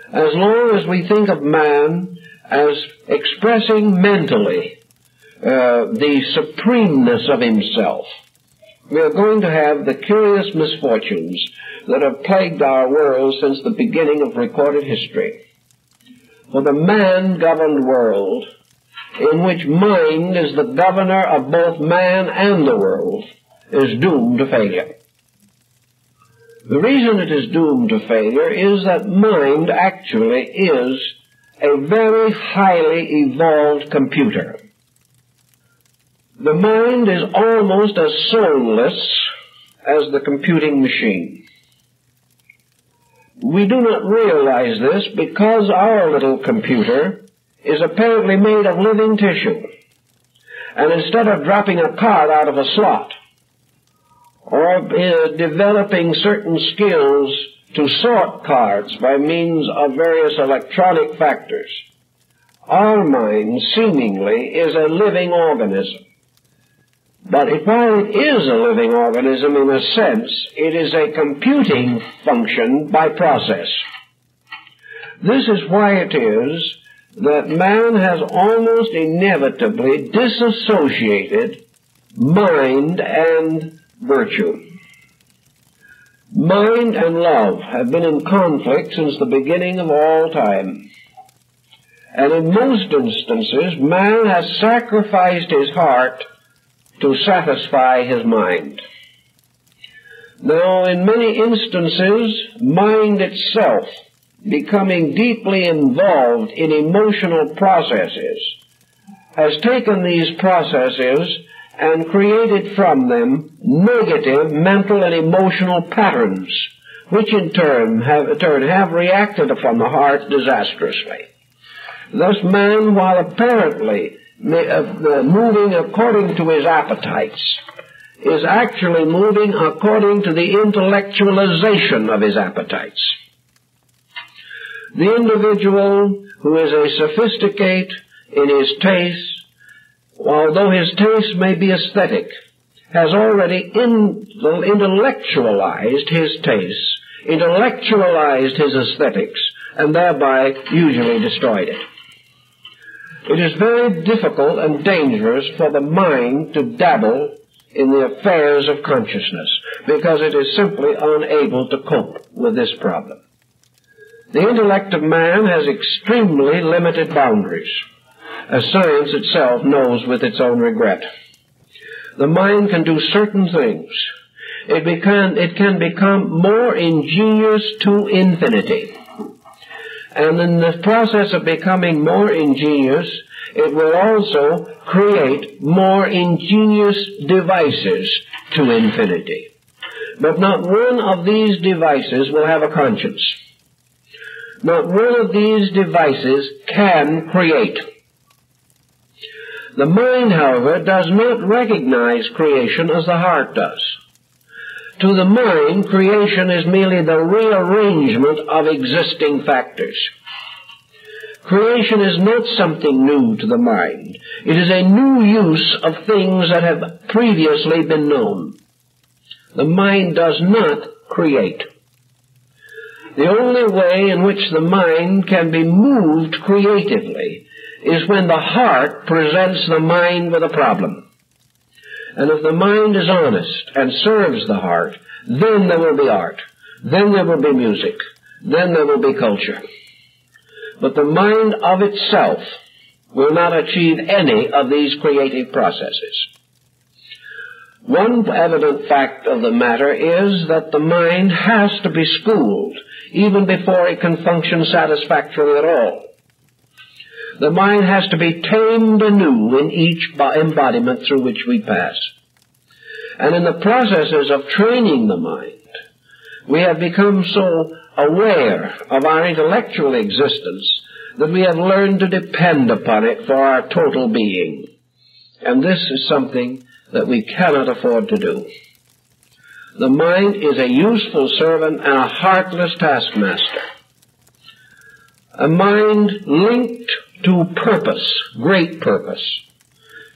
as long as we think of man as expressing mentally the supremeness of himself, we are going to have the curious misfortunes that have plagued our world since the beginning of recorded history. For the man-governed world, in which mind is the governor of both man and the world, is doomed to failure. The reason it is doomed to failure is that mind actually is a very highly evolved computer. The mind is almost as soulless as the computing machine. We do not realize this because our little computer is apparently made of living tissue. And instead of dropping a card out of a slot, or developing certain skills to sort cards by means of various electronic factors, our mind seemingly is a living organism. But while it is a living organism in a sense, it is a computing function by process. This is why it is that man has almost inevitably disassociated mind and virtue. Mind and love have been in conflict since the beginning of all time. And in most instances, man has sacrificed his heart to satisfy his mind. Now, in many instances, mind itself, becoming deeply involved in emotional processes, has taken these processes and created from them negative mental and emotional patterns, which in turn have reacted upon the heart disastrously. Thus man, while apparently moving according to his appetites, is actually moving according to the intellectualization of his appetites. The individual who is a sophisticate in his tastes, although his taste may be aesthetic, has already intellectualized his tastes, intellectualized his aesthetics, and thereby usually destroyed it. It is very difficult and dangerous for the mind to dabble in the affairs of consciousness, because it is simply unable to cope with this problem. The intellect of man has extremely limited boundaries, as science itself knows with its own regret. The mind can do certain things. It can become more ingenious to infinity. And in the process of becoming more ingenious, it will also create more ingenious devices to infinity. But not one of these devices will have a conscience. Not one of these devices can create. The mind, however, does not recognize creation as the heart does. To the mind, creation is merely the rearrangement of existing factors. Creation is not something new to the mind. It is a new use of things that have previously been known. The mind does not create. The only way in which the mind can be moved creatively is when the heart presents the mind with a problem. And if the mind is honest and serves the heart, then there will be art, then there will be music, then there will be culture. But the mind of itself will not achieve any of these creative processes. One evident fact of the matter is that the mind has to be schooled even before it can function satisfactorily at all. The mind has to be tamed anew in each embodiment through which we pass. And in the processes of training the mind, we have become so aware of our intellectual existence that we have learned to depend upon it for our total being. And this is something that we cannot afford to do. The mind is a useful servant and a heartless taskmaster. A mind linked to purpose, great purpose,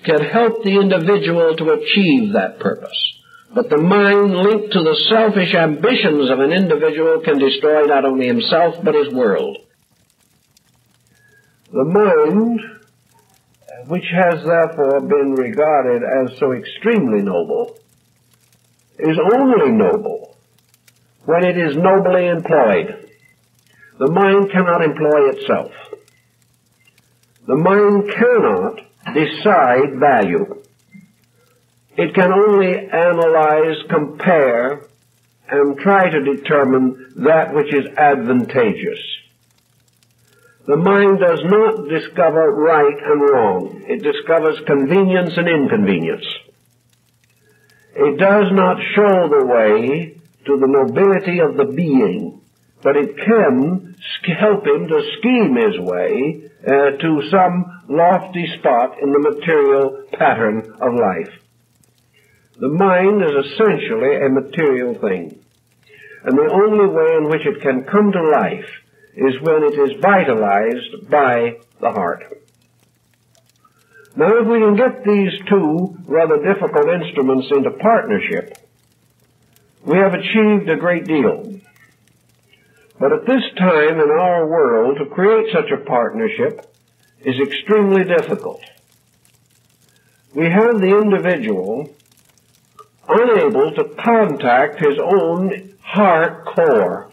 can help the individual to achieve that purpose. But the mind linked to the selfish ambitions of an individual can destroy not only himself but his world. The mind, which has therefore been regarded as so extremely noble, is only noble when it is nobly employed. The mind cannot employ itself. The mind cannot decide value. It can only analyze, compare, and try to determine that which is advantageous. The mind does not discover right and wrong. It discovers convenience and inconvenience. It does not show the way to the nobility of the being, but it can help him to scheme his way to some lofty spot in the material pattern of life. The mind is essentially a material thing, and the only way in which it can come to life is when it is vitalized by the heart. Now, if we can get these two rather difficult instruments into partnership, we have achieved a great deal. But at this time in our world, to create such a partnership is extremely difficult. We have the individual unable to contact his own heart core.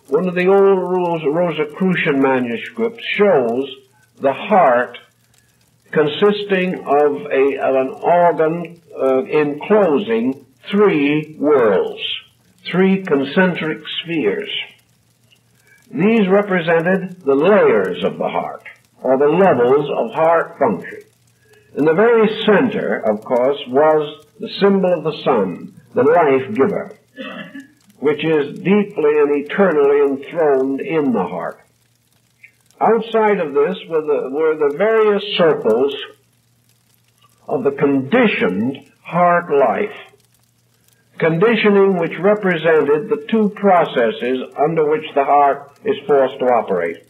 One of the old Rosicrucian manuscripts shows the heart consisting of an organ enclosing three worlds, three concentric spheres. These represented the layers of the heart, or the levels of heart function. In the very center, of course, was the symbol of the sun, the life giver, which is deeply and eternally enthroned in the heart. Outside of this were the various circles of the conditioned heart life, conditioning which represented the two processes under which the heart is forced to operate.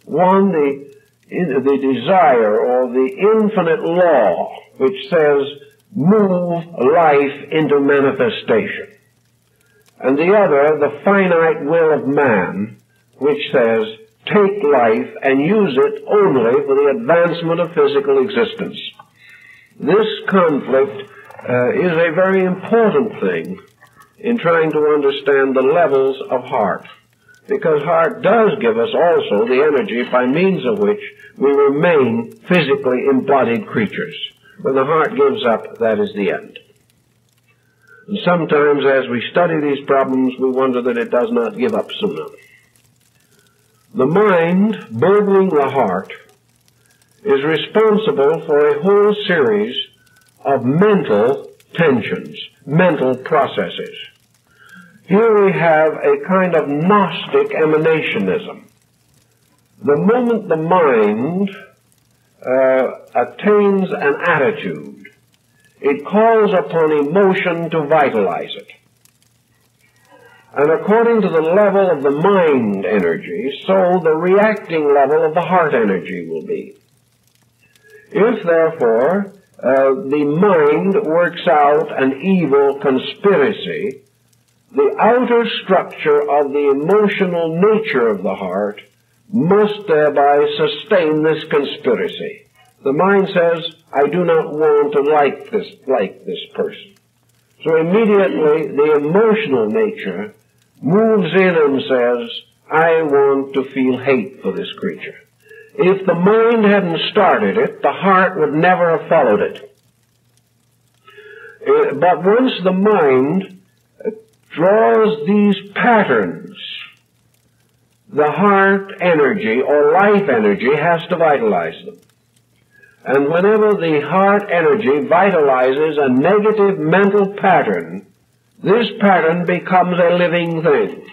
One, the desire or the infinite law which says move life into manifestation. And the other, the finite will of man, which says take life and use it only for the advancement of physical existence. This conflict is a very important thing in trying to understand the levels of heart, because heart does give us also the energy by means of which we remain physically embodied creatures. When the heart gives up, that is the end. And sometimes as we study these problems, we wonder that it does not give up sooner. The mind, burdening the heart, is responsible for a whole series of mental tensions, mental processes. Here we have a kind of Gnostic emanationism. The moment the mind attains an attitude, it calls upon emotion to vitalize it. And according to the level of the mind energy, so the reacting level of the heart energy will be. If, therefore, the mind works out an evil conspiracy, the outer structure of the emotional nature of the heart must thereby sustain this conspiracy. The mind says, I do not want to like this person. So immediately the emotional nature moves in and says, I want to feel hate for this creature. If the mind hadn't started it, the heart would never have followed it. But once the mind draws these patterns, the heart energy or life energy has to vitalize them. And whenever the heart energy vitalizes a negative mental pattern, this pattern becomes a living thing.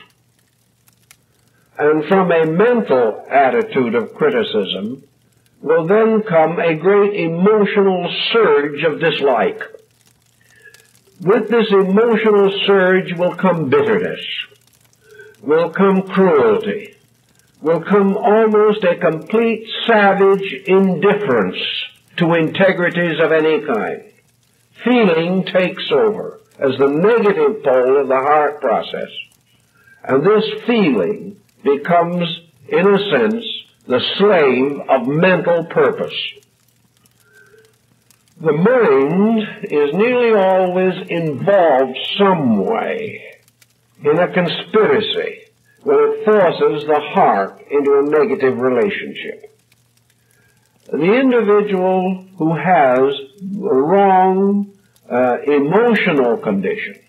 And from a mental attitude of criticism will then come a great emotional surge of dislike. With this emotional surge will come bitterness, will come cruelty, will come almost a complete savage indifference to integrities of any kind. Feeling takes over as the negative pole of the heart process. And this feeling becomes, in a sense, the slave of mental purpose. The mind is nearly always involved some way in a conspiracy when it forces the heart into a negative relationship. The individual who has wrong emotional conditions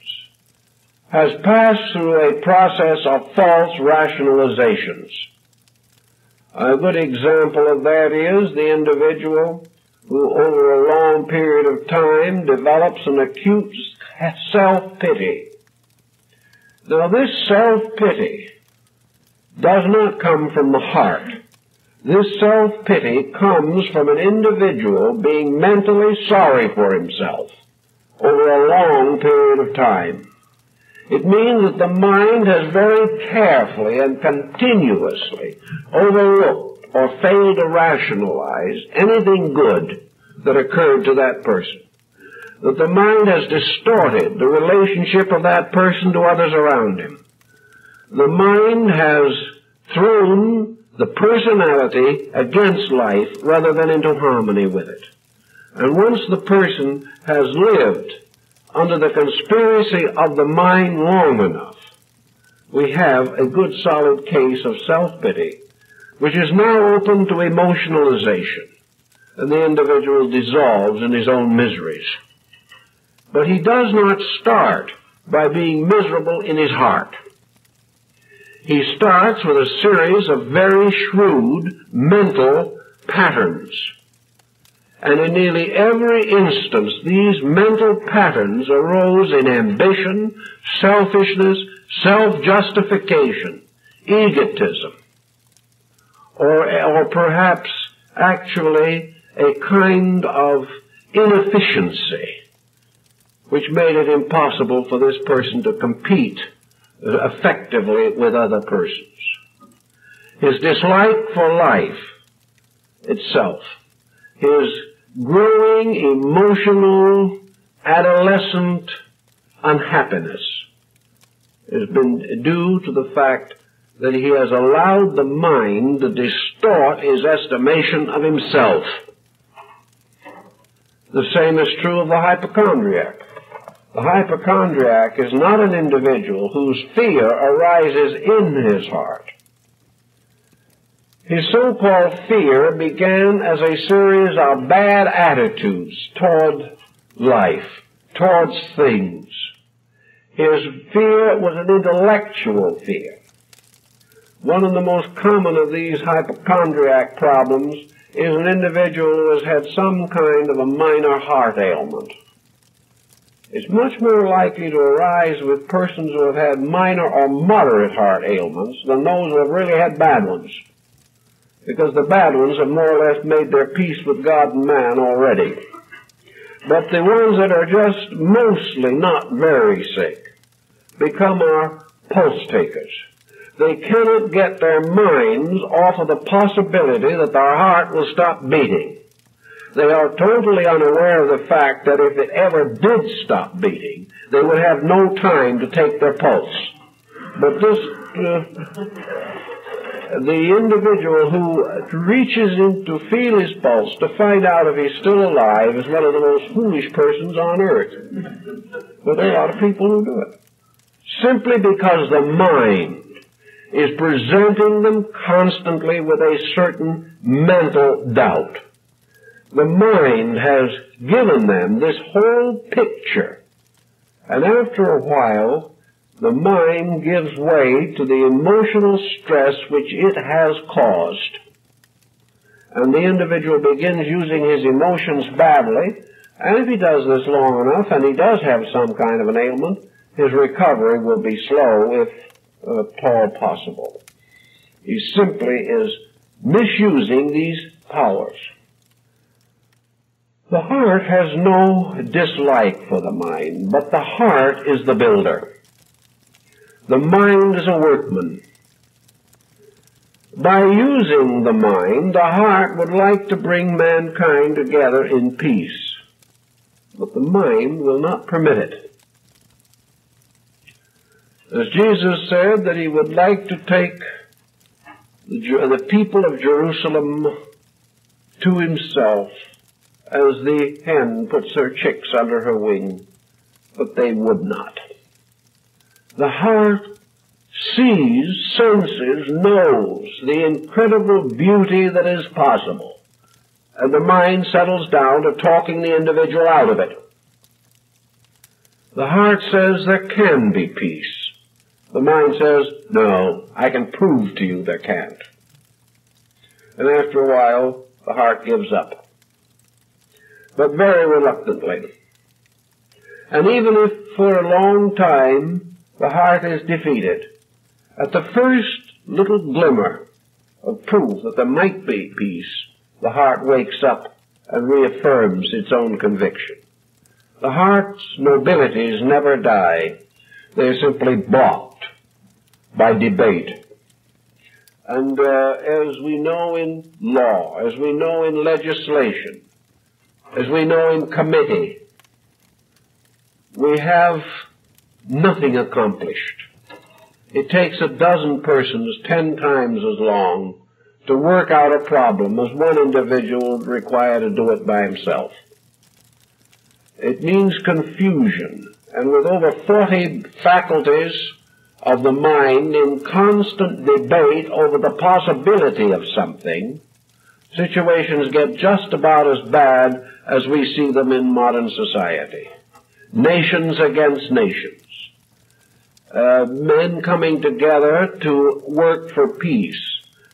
has passed through a process of false rationalizations. A good example of that is the individual who over a long period of time develops an acute self-pity. Now this self-pity does not come from the heart. This self-pity comes from an individual being mentally sorry for himself over a long period of time. It means that the mind has very carefully and continuously overlooked or fail to rationalize anything good that occurred to that person. That the mind has distorted the relationship of that person to others around him. The mind has thrown the personality against life rather than into harmony with it. And once the person has lived under the conspiracy of the mind long enough, we have a good solid case of self-pity, which is now open to emotionalization, and the individual dissolves in his own miseries. But he does not start by being miserable in his heart. He starts with a series of very shrewd mental patterns. And in nearly every instance, these mental patterns arose in ambition, selfishness, self-justification, egotism, or perhaps actually a kind of inefficiency, which made it impossible for this person to compete effectively with other persons. His dislike for life itself, his growing emotional adolescent unhappiness has been due to the fact that he has allowed the mind to distort his estimation of himself. The same is true of the hypochondriac. The hypochondriac is not an individual whose fear arises in his heart. His so-called fear began as a series of bad attitudes toward life, towards things. His fear was an intellectual fear. One of the most common of these hypochondriac problems is an individual who has had some kind of a minor heart ailment. It's much more likely to arise with persons who have had minor or moderate heart ailments than those who have really had bad ones, because the bad ones have more or less made their peace with God and man already. But the ones that are just mostly not very sick become our pulse takers. They cannot get their minds off of the possibility that their heart will stop beating. They are totally unaware of the fact that if it ever did stop beating, they would have no time to take their pulse. But the individual who reaches in to feel his pulse to find out if he's still alive is one of the most foolish persons on earth. But there are a lot of people who do it. Simply because the mind is presenting them constantly with a certain mental doubt. The mind has given them this whole picture, and after a while, the mind gives way to the emotional stress which it has caused. And the individual begins using his emotions badly, and if he does this long enough, and he does have some kind of an ailment, his recovery will be slow, if at all possible. He simply is misusing these powers. The heart has no dislike for the mind, but the heart is the builder. The mind is a workman. By using the mind, the heart would like to bring mankind together in peace, but the mind will not permit it. As Jesus said that he would like to take the people of Jerusalem to himself, as the hen puts her chicks under her wing, but they would not. The heart sees, senses, knows the incredible beauty that is possible, and the mind settles down to talking the individual out of it. The heart says there can be peace. The mind says, no, I can prove to you there can't. And after a while, the heart gives up, but very reluctantly. And even if for a long time the heart is defeated, at the first little glimmer of proof that there might be peace, the heart wakes up and reaffirms its own conviction. The heart's nobilities never die. They are simply blocked by debate. And as we know in law, as we know in legislation, as we know in committee, we have nothing accomplished. It takes a dozen persons 10 times as long to work out a problem as one individual would require to do it by himself. It means confusion, and with over 40 faculties of the mind in constant debate over the possibility of something, situations get just about as bad as we see them in modern society. Nations against nations. Men coming together to work for peace,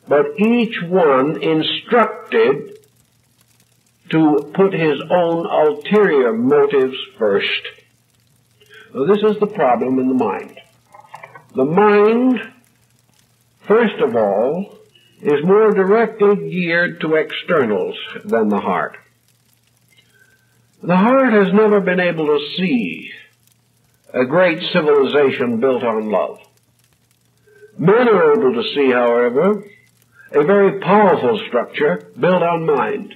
but each one instructed to put his own ulterior motives first. So this is the problem in the mind. The mind, first of all, is more directly geared to externals than the heart. The heart has never been able to see a great civilization built on love. Men are able to see, however, a very powerful structure built on mind.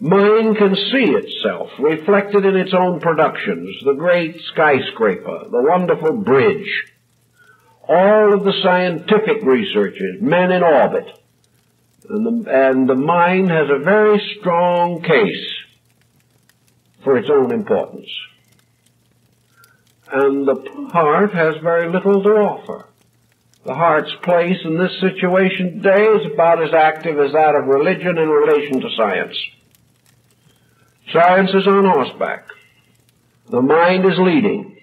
Mind can see itself reflected in its own productions, the great skyscraper, the wonderful bridge, all of the scientific researches, men in orbit. And the mind has a very strong case for its own importance. And the heart has very little to offer. The heart's place in this situation today is about as active as that of religion in relation to science. Science is on horseback. The mind is leading.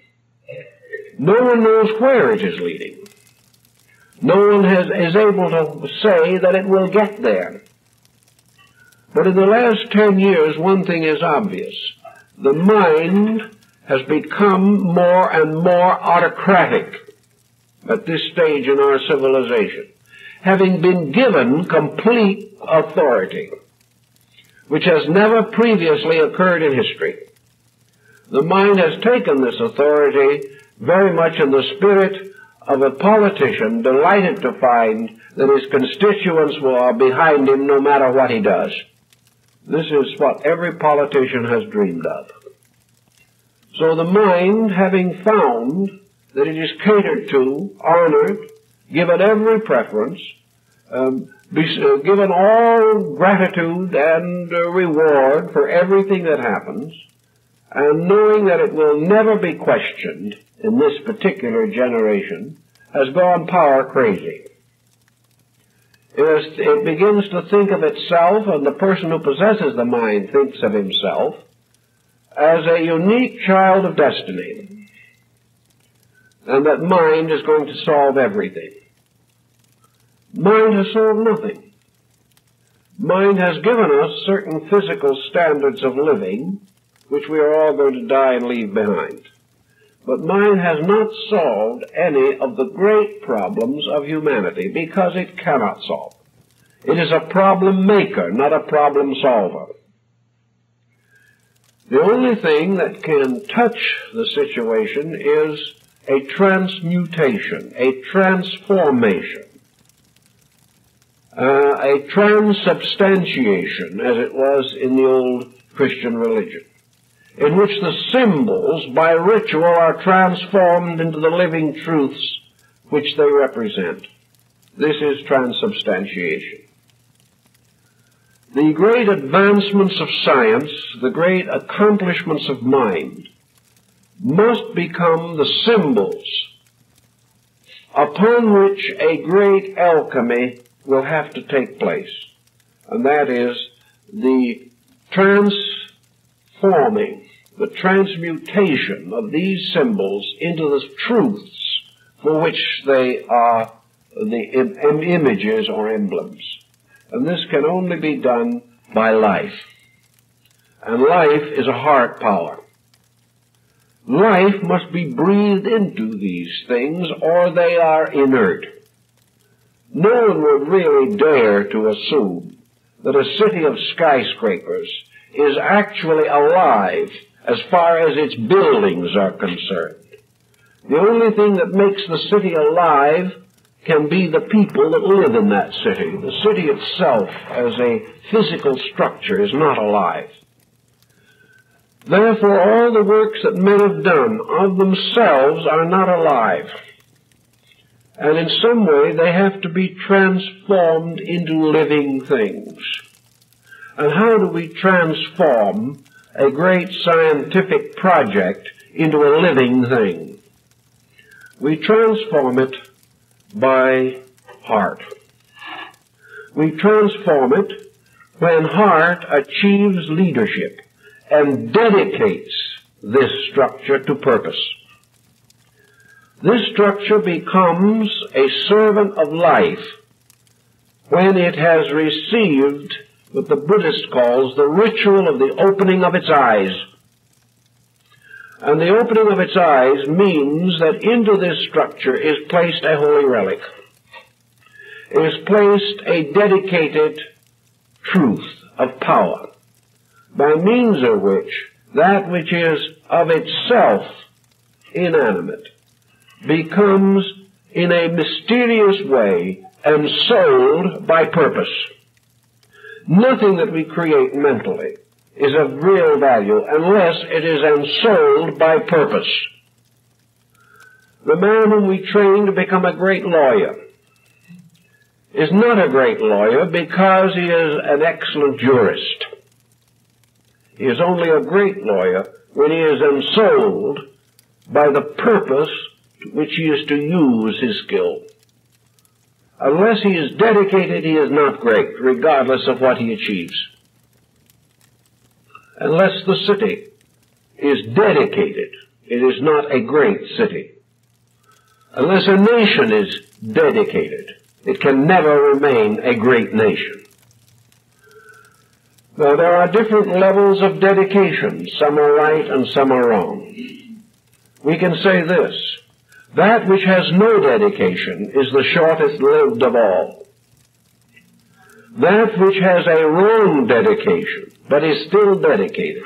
No one knows where it is leading. No one is able to say that it will get there. But in the last 10 years, one thing is obvious. The mind has become more and more autocratic at this stage in our civilization, having been given complete authority, which has never previously occurred in history. The mind has taken this authority very much in the spirit of a politician delighted to find that his constituents are behind him no matter what he does. This is what every politician has dreamed of. So the mind, having found that it is catered to, honored, given every preference, given all gratitude and reward for everything that happens, and knowing that it will never be questioned in this particular generation, has gone power crazy. It begins to think of itself, and the person who possesses the mind thinks of himself, as a unique child of destiny, and that mind is going to solve everything. Mind has solved nothing. Mind has given us certain physical standards of living, which we are all going to die and leave behind. But mind has not solved any of the great problems of humanity, because it cannot solve. It is a problem maker, not a problem solver. The only thing that can touch the situation is a transmutation, a transformation, a transubstantiation, as it was in the old Christian religion, in which the symbols by ritual are transformed into the living truths which they represent. This is transubstantiation. The great advancements of science, the great accomplishments of mind, must become the symbols upon which a great alchemy will have to take place. And that is the transforming, the transmutation of these symbols into the truths for which they are the images or emblems. And this can only be done by life. And life is a heart power. Life must be breathed into these things, or they are inert. No one would really dare to assume that a city of skyscrapers is actually alive as far as its buildings are concerned. The only thing that makes the city alive can be the people that live in that city. The city itself, as a physical structure, is not alive. Therefore, all the works that men have done of themselves are not alive. And in some way, they have to be transformed into living things. And how do we transform a great scientific project into a living thing? We transform it by heart. We transform it when heart achieves leadership and dedicates this structure to purpose. This structure becomes a servant of life when it has received what the Buddhist calls the ritual of the opening of its eyes. And the opening of its eyes means that into this structure is placed a holy relic. Is placed a dedicated truth of power, by means of which that which is of itself inanimate becomes in a mysterious way ensouled by purpose. Nothing that we create mentally is of real value unless it is ensouled by purpose. The man whom we train to become a great lawyer is not a great lawyer because he is an excellent jurist. He is only a great lawyer when he is ensouled by the purpose to which he is to use his skill. Unless he is dedicated, he is not great, regardless of what he achieves. Unless the city is dedicated, it is not a great city. Unless a nation is dedicated, it can never remain a great nation. Now, there are different levels of dedication. Some are right and some are wrong. We can say this: that which has no dedication is the shortest lived of all. That which has a wrong dedication, but is still dedicated,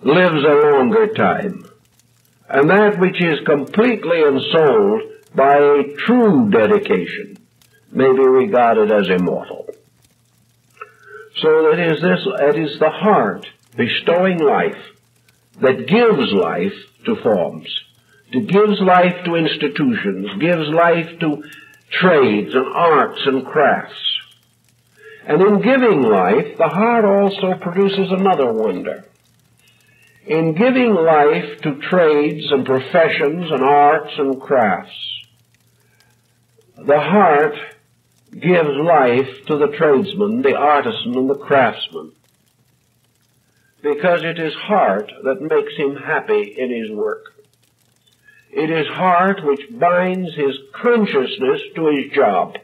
lives a longer time. And that which is completely ensouled by a true dedication may be regarded as immortal. So it is the heart bestowing life that gives life to forms, that gives life to institutions, gives life to trades and arts and crafts. And in giving life, the heart also produces another wonder. In giving life to trades and professions and arts and crafts, the heart gives life to the tradesman, the artisan, and the craftsman, because it is heart that makes him happy in his work. It is heart which binds his consciousness to his job.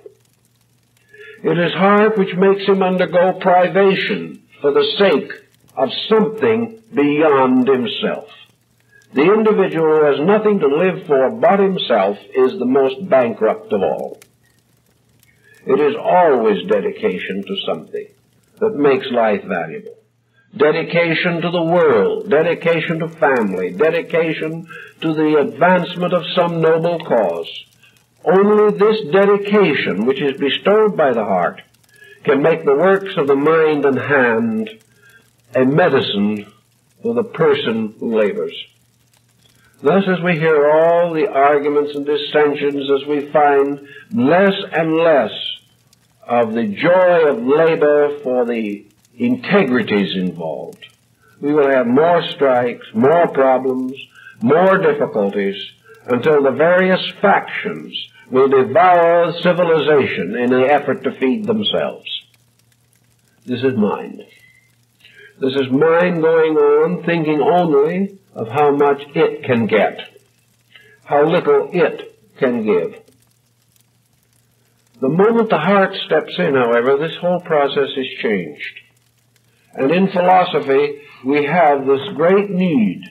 It is heart which makes him undergo privation for the sake of something beyond himself. The individual who has nothing to live for but himself is the most bankrupt of all. It is always dedication to something that makes life valuable. Dedication to the world, dedication to family, dedication to the advancement of some noble cause. Only this dedication, which is bestowed by the heart, can make the works of the mind and hand a medicine for the person who labors. Thus, as we hear all the arguments and dissensions, as we find less and less of the joy of labor for the integrities involved, we will have more strikes, more problems, more difficulties, until the various factions will devour civilization in an effort to feed themselves. This is mind. This is mind going on, thinking only of how much it can get, how little it can give. The moment the heart steps in, however, this whole process is changed. And in philosophy, we have this great need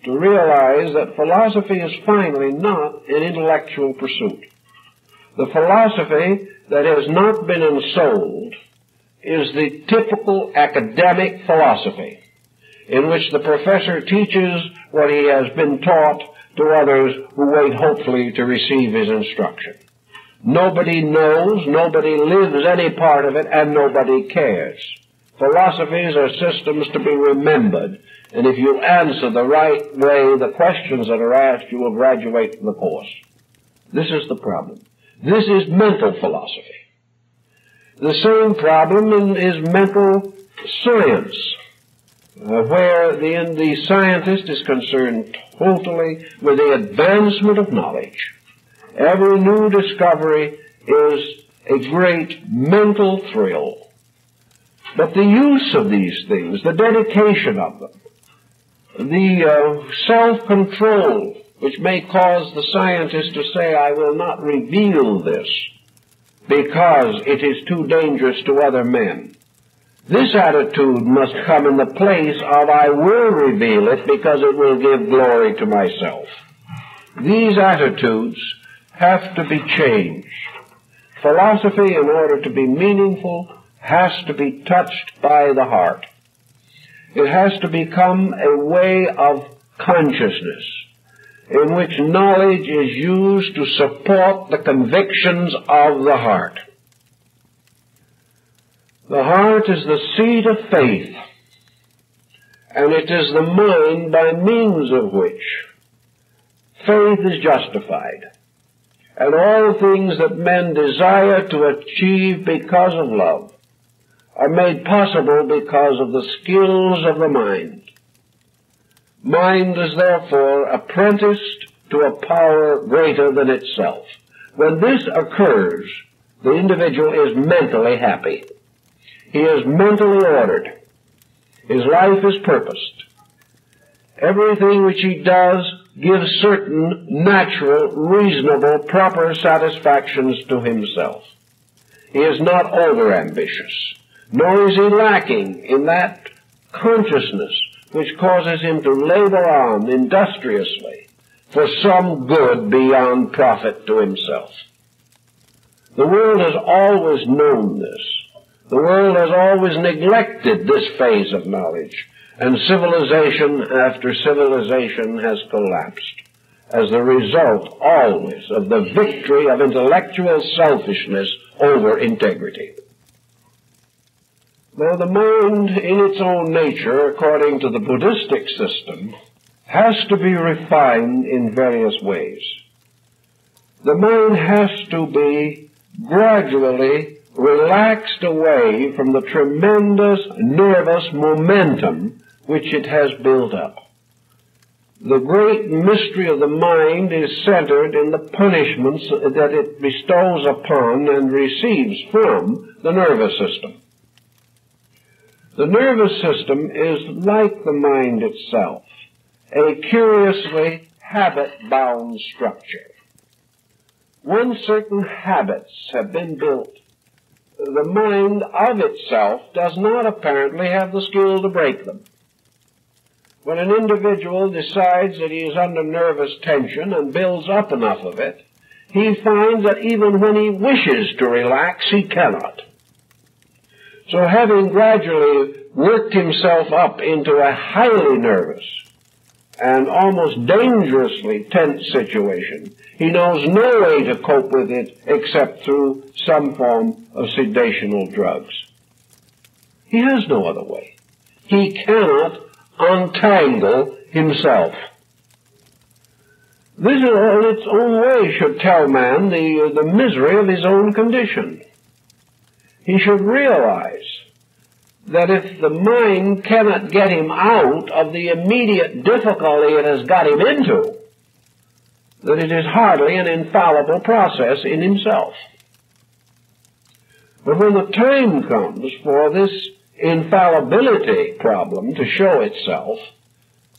to realize that philosophy is finally not an intellectual pursuit. The philosophy that has not been ensouled is the typical academic philosophy, in which the professor teaches what he has been taught to others who wait hopefully to receive his instruction. Nobody knows, nobody lives any part of it, and nobody cares. Philosophies are systems to be remembered, and if you answer the right way the questions that are asked, you will graduate from the course. This is the problem. This is mental philosophy. The same problem is mental science, where the scientist is concerned totally with the advancement of knowledge. Every new discovery is a great mental thrill. But the use of these things, the dedication of them, the self-control which may cause the scientist to say, I will not reveal this because it is too dangerous to other men. This attitude must come in the place of I will reveal it because it will give glory to myself. These attitudes have to be changed. Philosophy, in order to be meaningful, has to be touched by the heart. It has to become a way of consciousness in which knowledge is used to support the convictions of the heart. The heart is the seat of faith, and it is the mind by means of which faith is justified, and all things that men desire to achieve because of love are made possible because of the skills of the mind. Mind is therefore apprenticed to a power greater than itself. When this occurs, the individual is mentally happy. He is mentally ordered. His life is purposed. Everything which he does gives certain natural, reasonable, proper satisfactions to himself. He is not over-ambitious, nor is he lacking in that consciousness which causes him to labor on industriously for some good beyond profit to himself. The world has always known this. The world has always neglected this phase of knowledge, and civilization after civilization has collapsed as the result always of the victory of intellectual selfishness over integrity. Now, the mind in its own nature, according to the Buddhistic system, has to be refined in various ways. The mind has to be gradually relaxed away from the tremendous nervous momentum which it has built up. The great mystery of the mind is centered in the punishments that it bestows upon and receives from the nervous system. The nervous system is like the mind itself, a curiously habit-bound structure. Once certain habits have been built, the mind of itself does not apparently have the skill to break them. When an individual decides that he is under nervous tension and builds up enough of it, he finds that even when he wishes to relax, he cannot. So having gradually worked himself up into a highly nervous and almost dangerously tense situation, he knows no way to cope with it except through some form of sedational drugs. He has no other way. He cannot untangle himself. This in its own way should tell man the misery of his own condition. He should realize that if the mind cannot get him out of the immediate difficulty it has got him into, that it is hardly an infallible process in himself. But when the time comes for this infallibility problem to show itself,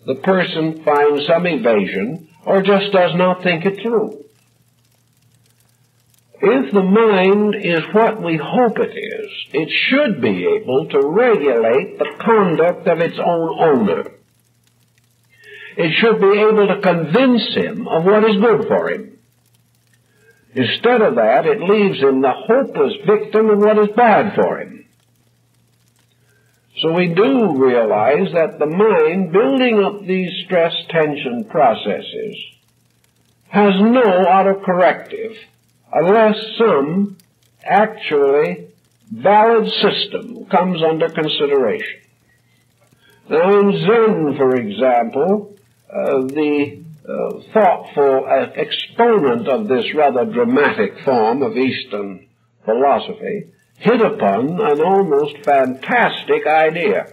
the person finds some evasion or just does not think it through. If the mind is what we hope it is, it should be able to regulate the conduct of its own owner. It should be able to convince him of what is good for him. Instead of that, it leaves him the hopeless victim of what is bad for him. So we do realize that the mind, building up these stress-tension processes, has no autocorrective unless some actually valid system comes under consideration. Now, in Zen, for example, the thoughtful exponent of this rather dramatic form of Eastern philosophy hit upon an almost fantastic idea,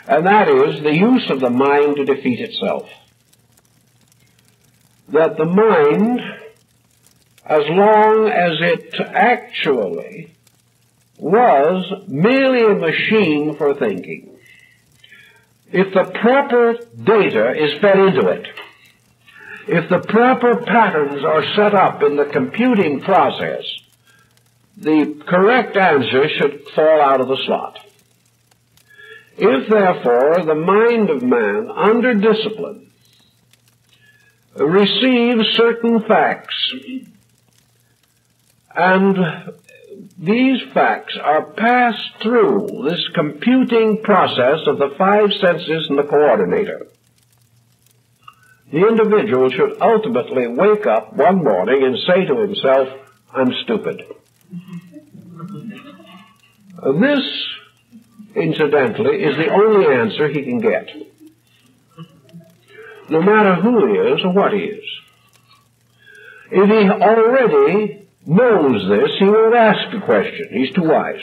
and that is the use of the mind to defeat itself. That the mind, as long as it actually was merely a machine for thinking, if the proper data is fed into it, if the proper patterns are set up in the computing process, the correct answer should fall out of the slot. If, therefore, the mind of man, under discipline, receives certain facts, and these facts are passed through this computing process of the five senses and the coordinator, the individual should ultimately wake up one morning and say to himself, "I'm stupid." This, incidentally, is the only answer he can get, no matter who he is or what he is. If he already knows this, he won't ask the question. He's too wise.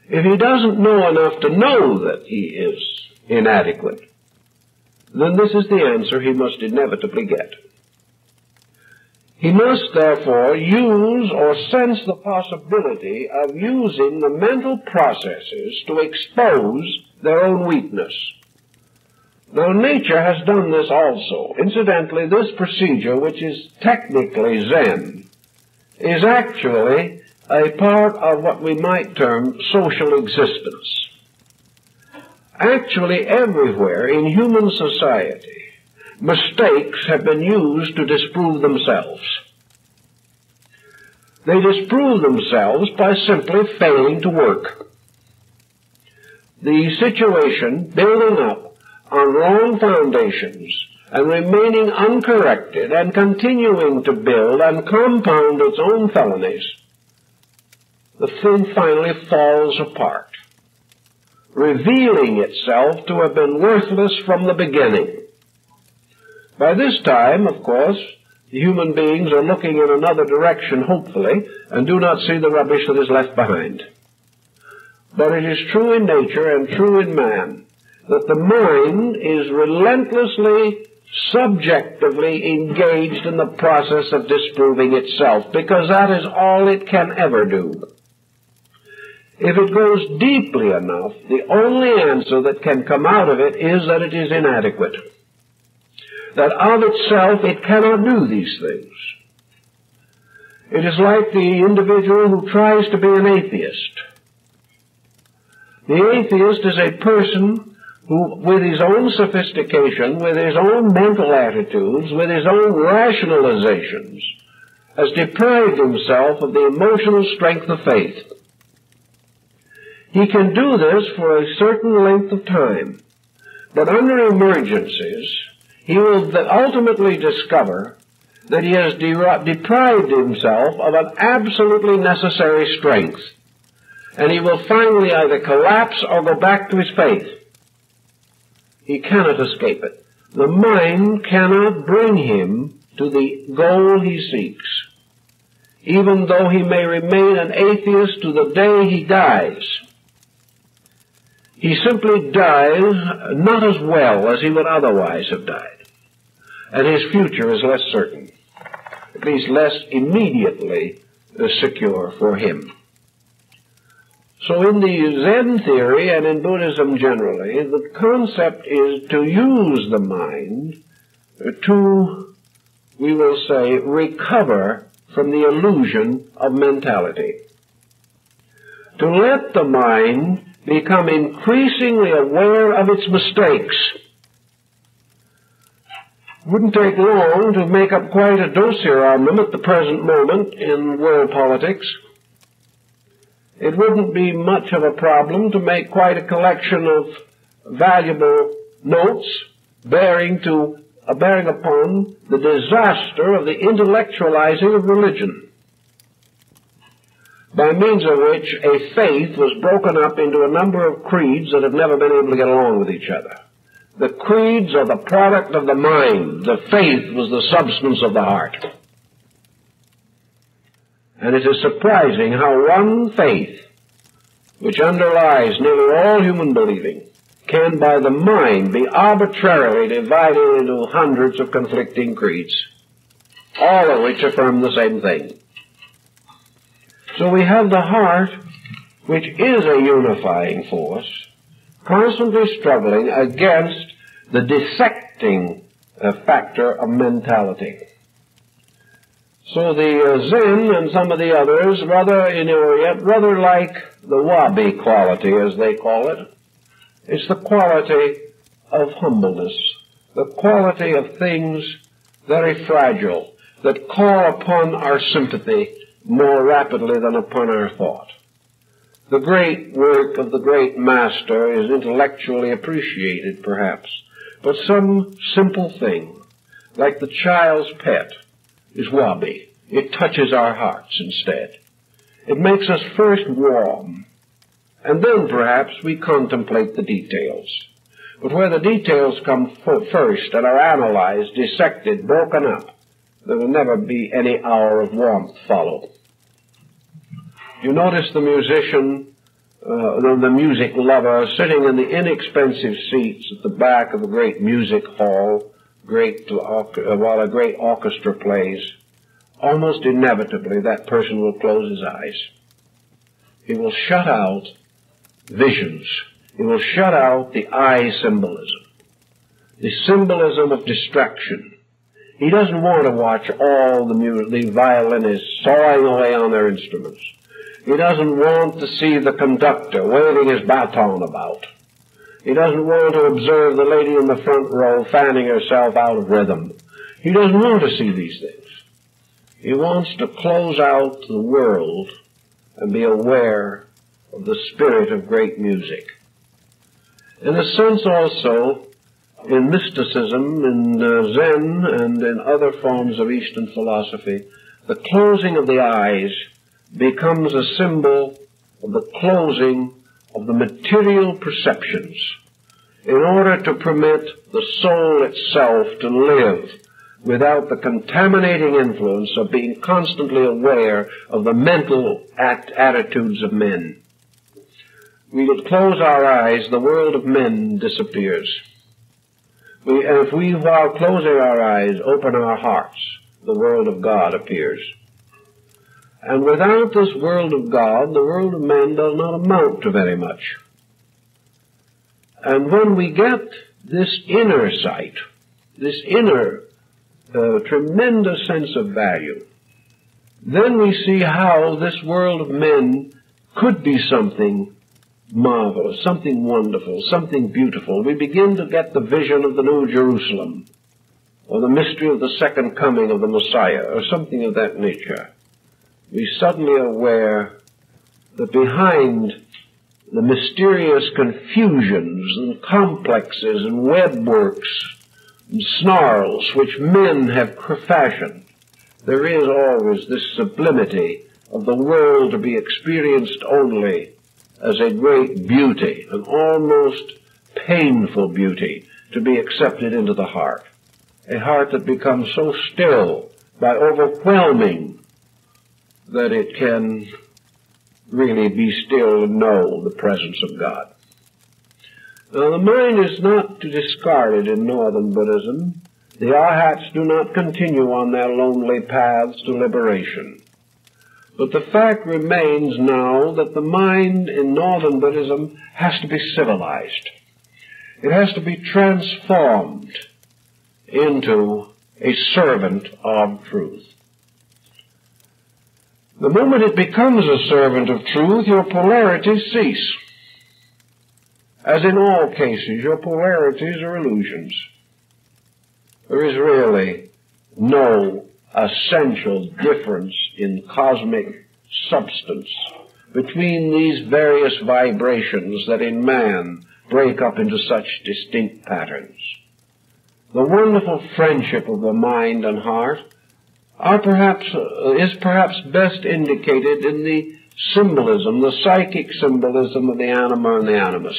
If he doesn't know enough to know that he is inadequate, then this is the answer he must inevitably get. He must, therefore, use or sense the possibility of using the mental processes to expose their own weakness. Now, nature has done this also. Incidentally, this procedure, which is technically Zen, is actually a part of what we might term social existence. Actually, everywhere in human society, mistakes have been used to disprove themselves. They disprove themselves by simply failing to work. The situation building up on wrong foundations and remaining uncorrected and continuing to build and compound its own felonies, the thing finally falls apart, revealing itself to have been worthless from the beginning. By this time, of course, the human beings are looking in another direction, hopefully, and do not see the rubbish that is left behind. But it is true in nature and true in man that the mind is relentlessly, subjectively engaged in the process of disproving itself, because that is all it can ever do. If it goes deeply enough, the only answer that can come out of it is that it is inadequate. That of itself it cannot do these things. It is like the individual who tries to be an atheist. The atheist is a person who, with his own sophistication, with his own mental attitudes, with his own rationalizations, has deprived himself of the emotional strength of faith. He can do this for a certain length of time, but under emergencies, he will ultimately discover that he has deprived himself of an absolutely necessary strength, and he will finally either collapse or go back to his faith. He cannot escape it. The mind cannot bring him to the goal he seeks, even though he may remain an atheist to the day he dies. He simply dies not as well as he would otherwise have died, and his future is less certain, at least less immediately secure for him. So in the Zen theory and in Buddhism generally, the concept is to use the mind to, we will say, recover from the illusion of mentality. To let the mind become increasingly aware of its mistakes. It wouldn't take long to make up quite a dossier on them at the present moment in world politics. It wouldn't be much of a problem to make quite a collection of valuable notes bearing to bearing upon the disaster of the intellectualizing of religion, by means of which a faith was broken up into a number of creeds that have never been able to get along with each other. The creeds are the product of the mind. The faith was the substance of the heart. And it is surprising how one faith, which underlies nearly all human believing, can by the mind be arbitrarily divided into hundreds of conflicting creeds, all of which affirm the same thing. So we have the heart, which is a unifying force, constantly struggling against the dissecting factor of mentality. So the Zen and some of the others, rather like the wabi quality, as they call it. It's the quality of humbleness, the quality of things very fragile, that call upon our sympathy more rapidly than upon our thought. The great work of the great master is intellectually appreciated, perhaps, but some simple thing, like the child's pet, is wabi. It touches our hearts instead. It makes us first warm, and then perhaps we contemplate the details. But where the details come first and are analyzed, dissected, broken up, there will never be any hour of warmth followed. You notice the musician, the music lover, sitting in the inexpensive seats at the back of a great music hall, while a great orchestra plays. Almost inevitably that person will close his eyes. He will shut out visions. He will shut out the eye symbolism, the symbolism of distraction. He doesn't want to watch all the violinists sawing away on their instruments. He doesn't want to see the conductor waving his baton about. He doesn't want to observe the lady in the front row fanning herself out of rhythm. He doesn't want to see these things. He wants to close out the world and be aware of the spirit of great music. In a sense also, in mysticism, in Zen, and in other forms of Eastern philosophy, the closing of the eyes becomes a symbol of the closing of the material perceptions in order to permit the soul itself to live without the contaminating influence of being constantly aware of the mental attitudes of men. We would close our eyes, the world of men disappears. If we, while closing our eyes, open our hearts, the world of God appears. And without this world of God, the world of men does not amount to very much. And when we get this inner sight, this inner tremendous sense of value, then we see how this world of men could be something marvelous, something wonderful, something beautiful. We begin to get the vision of the New Jerusalem, or the mystery of the second coming of the Messiah, or something of that nature. We suddenly are aware that behind the mysterious confusions and complexes and webworks and snarls which men have fashioned, there is always this sublimity of the world to be experienced only as a great beauty, an almost painful beauty, to be accepted into the heart. A heart that becomes so still by overwhelming that it can really be still and know the presence of God. Now, the mind is not to discard it in Northern Buddhism. The arhats do not continue on their lonely paths to liberation. But the fact remains now that the mind in Northern Buddhism has to be civilized. It has to be transformed into a servant of truth. The moment it becomes a servant of truth, your polarities cease. As in all cases, your polarities are illusions. There is really no essential difference in cosmic substance between these various vibrations that in man break up into such distinct patterns. the wonderful friendship of the mind and heart is perhaps best indicated in the symbolism, the psychic symbolism of the anima and the animus.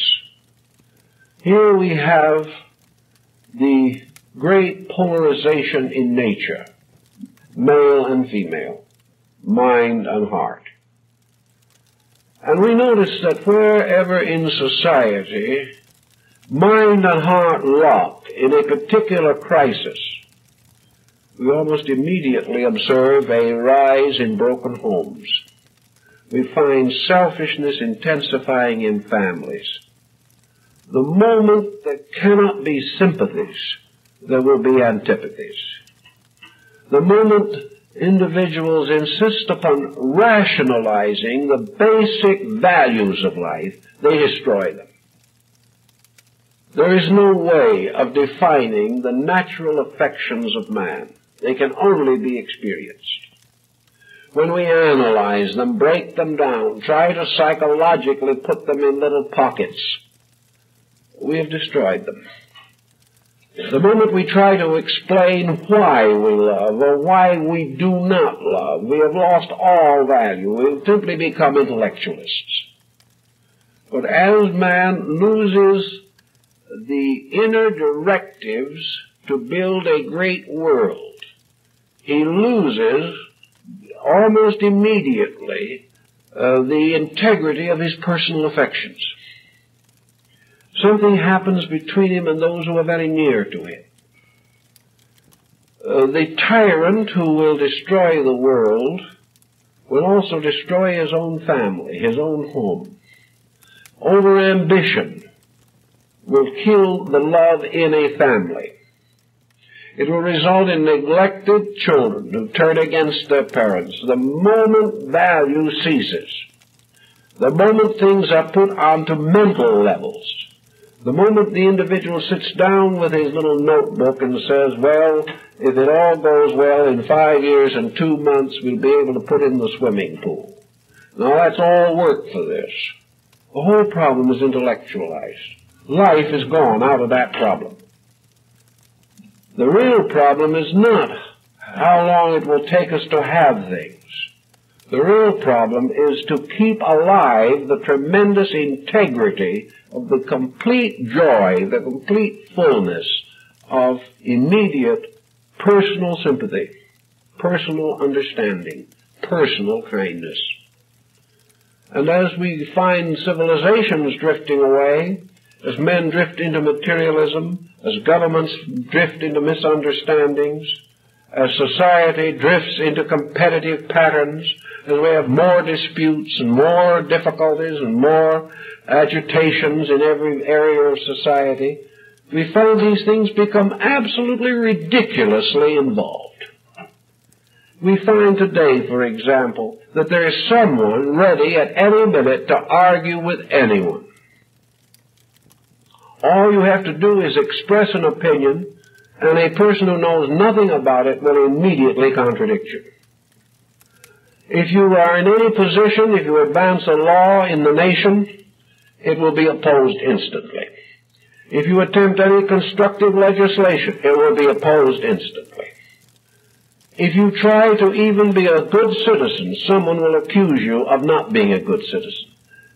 Here we have the great polarization in nature, male and female, mind and heart. And we notice that wherever in society mind and heart lock in a particular crisis, we almost immediately observe a rise in broken homes. We find selfishness intensifying in families. The moment there cannot be sympathies, there will be antipathies. The moment individuals insist upon rationalizing the basic values of life, they destroy them. There is no way of defining the natural affections of man. They can only be experienced. When we analyze them, break them down, try to psychologically put them in little pockets, we have destroyed them. The moment we try to explain why we love or why we do not love, we have lost all value. We have simply become intellectualists. But as man loses the inner directives to build a great world, he loses almost immediately the integrity of his personal affections. Something happens between him and those who are very near to him. The tyrant who will destroy the world will also destroy his own family, his own home. Overambition will kill the love in a family. It will result in neglected children who turn against their parents. The moment value ceases, the moment things are put onto mental levels, the moment the individual sits down with his little notebook and says, well, if it all goes well, in 5 years and 2 months we'll be able to put in the swimming pool. Now that's all work for this. The whole problem is intellectualized. Life is gone out of that problem. The real problem is not how long it will take us to have things. The real problem is to keep alive the tremendous integrity of the complete joy, the complete fullness of immediate personal sympathy, personal understanding, personal kindness. And as we find civilizations drifting away, as men drift into materialism, as governments drift into misunderstandings, as society drifts into competitive patterns, as we have more disputes and more difficulties and more agitations in every area of society, we find these things become absolutely ridiculously involved. We find today, for example, that there is someone ready at any minute to argue with anyone. All you have to do is express an opinion, and a person who knows nothing about it will immediately contradict you. If you are in any position, if you advance a law in the nation, it will be opposed instantly. If you attempt any constructive legislation, it will be opposed instantly. If you try to even be a good citizen, someone will accuse you of not being a good citizen.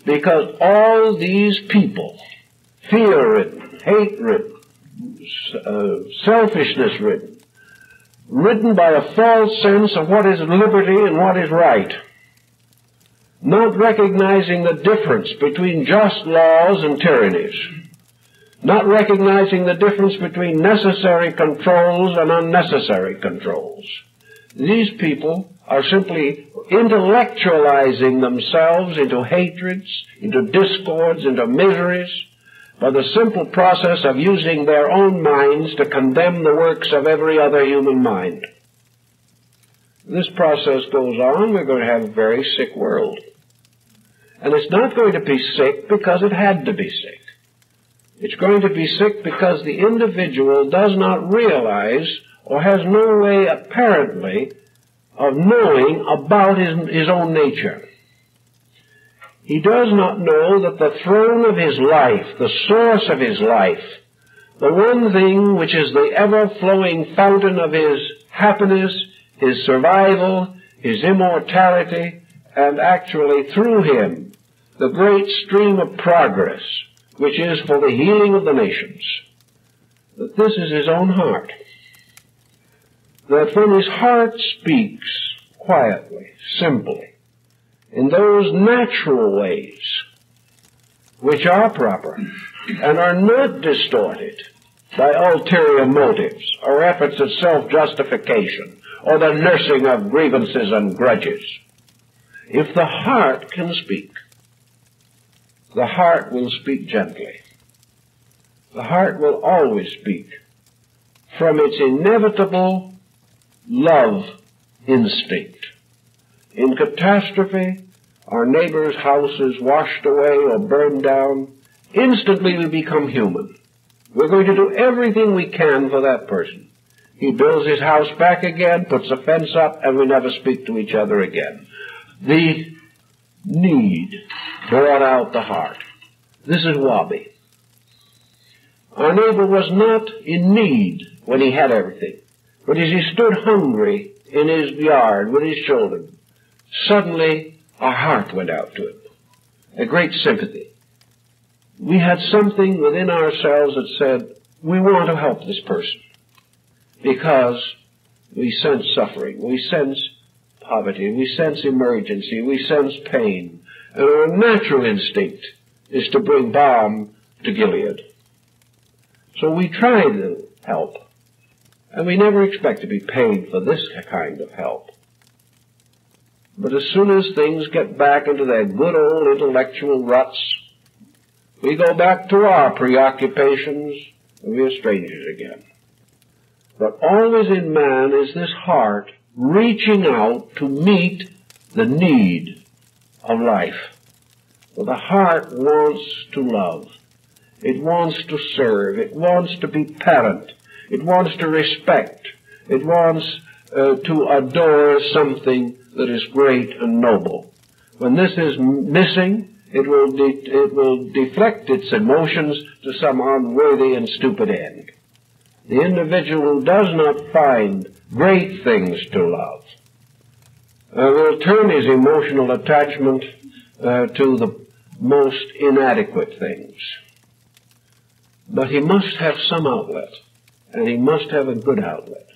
Because all these people, fear-ridden, hate-ridden, selfishness-ridden, ridden by a false sense of what is liberty and what is right, not recognizing the difference between just laws and tyrannies, not recognizing the difference between necessary controls and unnecessary controls. These people are simply intellectualizing themselves into hatreds, into discords, into miseries, by the simple process of using their own minds to condemn the works of every other human mind. This process goes on, we're going to have a very sick world. And it's not going to be sick because it had to be sick. It's going to be sick because the individual does not realize or has no way, apparently, of knowing about his own nature. He does not know that the throne of his life, the source of his life, the one thing which is the ever-flowing fountain of his happiness, his survival, his immortality, and actually through him, the great stream of progress, which is for the healing of the nations. That this is his own heart. That when his heart speaks quietly, simply, in those natural ways which are proper and are not distorted by ulterior motives or efforts at self-justification or the nursing of grievances and grudges, if the heart can speak, the heart will speak gently. The heart will always speak from its inevitable love instinct. In catastrophe, our neighbor's house is washed away or burned down. Instantly we become human. We're going to do everything we can for that person. He builds his house back again, puts a fence up, and we never speak to each other again. The need brought out the heart. This is Wabi. Our neighbor was not in need when he had everything. But as he stood hungry in his yard with his children, suddenly our heart went out to him. A great sympathy. We had something within ourselves that said, we want to help this person. Because we sense suffering, we sense poverty, we sense emergency, we sense pain. And our natural instinct is to bring balm to Gilead. So we try to help. And we never expect to be paid for this kind of help. But as soon as things get back into their good old intellectual ruts, we go back to our preoccupations, and we are strangers again. But always in man is this heart reaching out to meet the need of life. For the heart wants to love. It wants to serve. It wants to be parent. It wants to respect. It wants to adore something that is great and noble. When this is missing, it will deflect its emotions to some unworthy and stupid end. The individual who does not find great things to love will turn his emotional attachment to the most inadequate things. But he must have some outlet, and he must have a good outlet.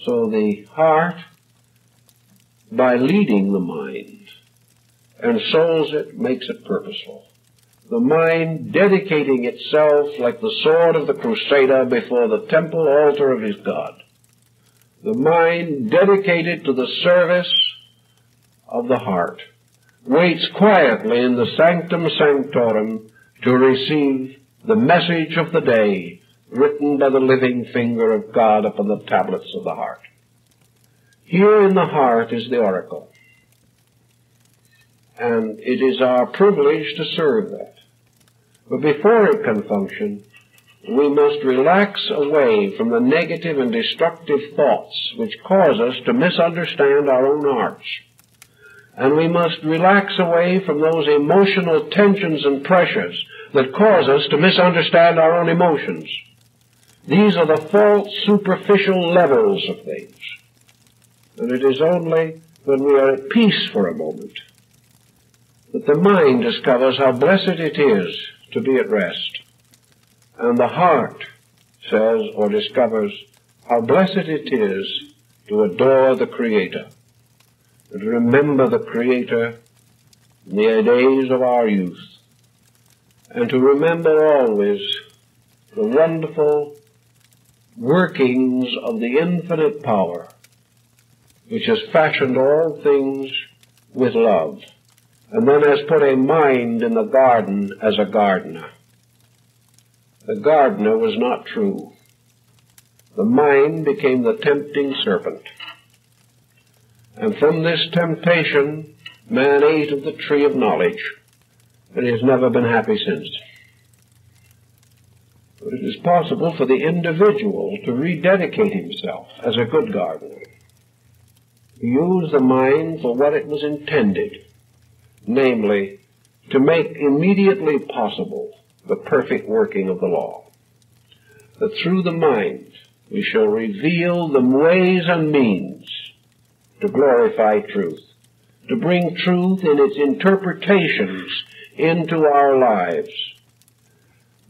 So the heart, by leading the mind, ensouls it, makes it purposeful. The mind dedicating itself like the sword of the crusader before the temple altar of his God. The mind dedicated to the service of the heart waits quietly in the sanctum sanctorum to receive the message of the day written by the living finger of God upon the tablets of the heart. Here in the heart is the oracle. And it is our privilege to serve that. But before it can function, we must relax away from the negative and destructive thoughts which cause us to misunderstand our own hearts. And we must relax away from those emotional tensions and pressures that cause us to misunderstand our own emotions. These are the false, superficial levels of things. And it is only when we are at peace for a moment that the mind discovers how blessed it is to be at rest. And the heart says or discovers how blessed it is to adore the Creator, and to remember the Creator in the days of our youth, and to remember always the wonderful workings of the infinite power which has fashioned all things with love, and then has put a mind in the garden as a gardener. The gardener was not true. The mind became the tempting serpent. And from this temptation, man ate of the tree of knowledge, and he has never been happy since. But it is possible for the individual to rededicate himself as a good gardener. Use the mind for what it was intended, namely, to make immediately possible the perfect working of the law. that through the mind we shall reveal the ways and means to glorify truth, to bring truth in its interpretations into our lives.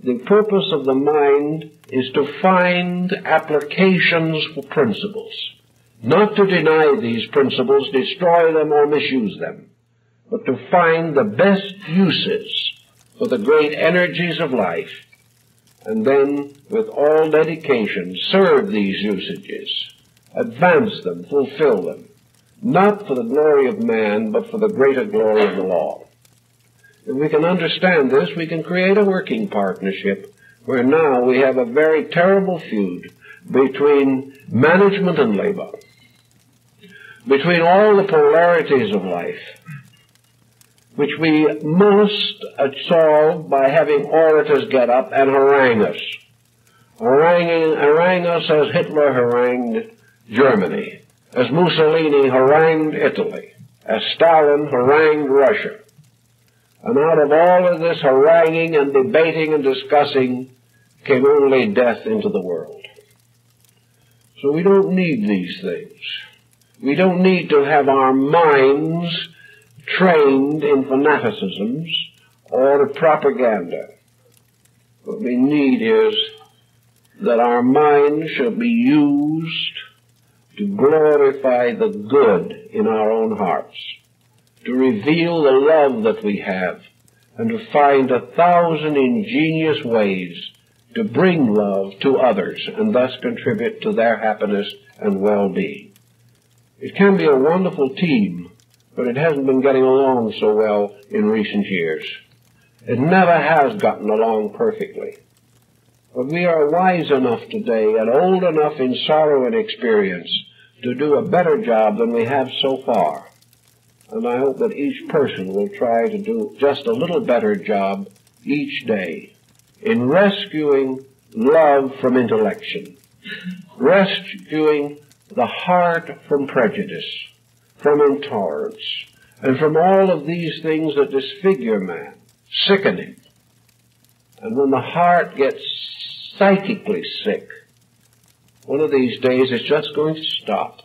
The purpose of the mind is to find applications for principles, not to deny these principles, destroy them, or misuse them, but to find the best uses for the great energies of life, and then, with all dedication, serve these usages, advance them, fulfill them, not for the glory of man, but for the greater glory of the law. If we can understand this, we can create a working partnership where now we have a very terrible feud between management and labor, between all the polarities of life, which we must solve by having orators get up and harangue us. Harangue us as Hitler harangued Germany, as Mussolini harangued Italy, as Stalin harangued Russia. And out of all of this haranguing and debating and discussing came only death into the world. So we don't need these things. We don't need to have our minds trained in fanaticisms or propaganda. What we need is that our minds shall be used to glorify the good in our own hearts, to reveal the love that we have, and to find 1,000 ingenious ways to bring love to others and thus contribute to their happiness and well-being. It can be a wonderful team, but it hasn't been getting along so well in recent years. It never has gotten along perfectly. But we are wise enough today and old enough in sorrow and experience to do a better job than we have so far. And I hope that each person will try to do just a little better job each day in rescuing love from intellection, rescuing the heart from prejudice, from intolerance, and from all of these things that disfigure man, sicken him. And when the heart gets psychically sick, one of these days it's just going to stop.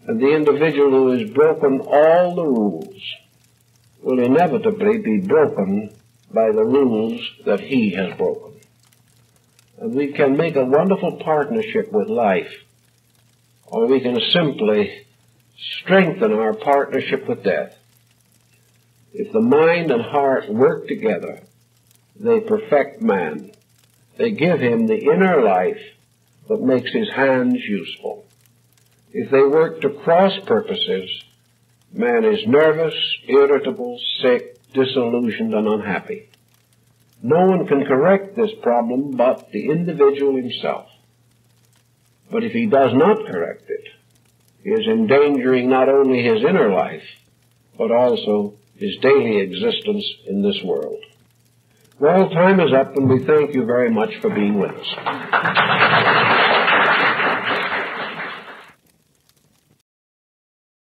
And the individual who has broken all the rules will inevitably be broken by the rules that he has broken. And we can make a wonderful partnership with life, or we can simply strengthen our partnership with death. If the mind and heart work together, they perfect man. They give him the inner life that makes his hands useful. If they work to cross purposes, man is nervous, irritable, sick, disillusioned, and unhappy. No one can correct this problem but the individual himself. But if he does not correct it, he is endangering not only his inner life, but also his daily existence in this world. Well, time is up, and we thank you very much for being with us.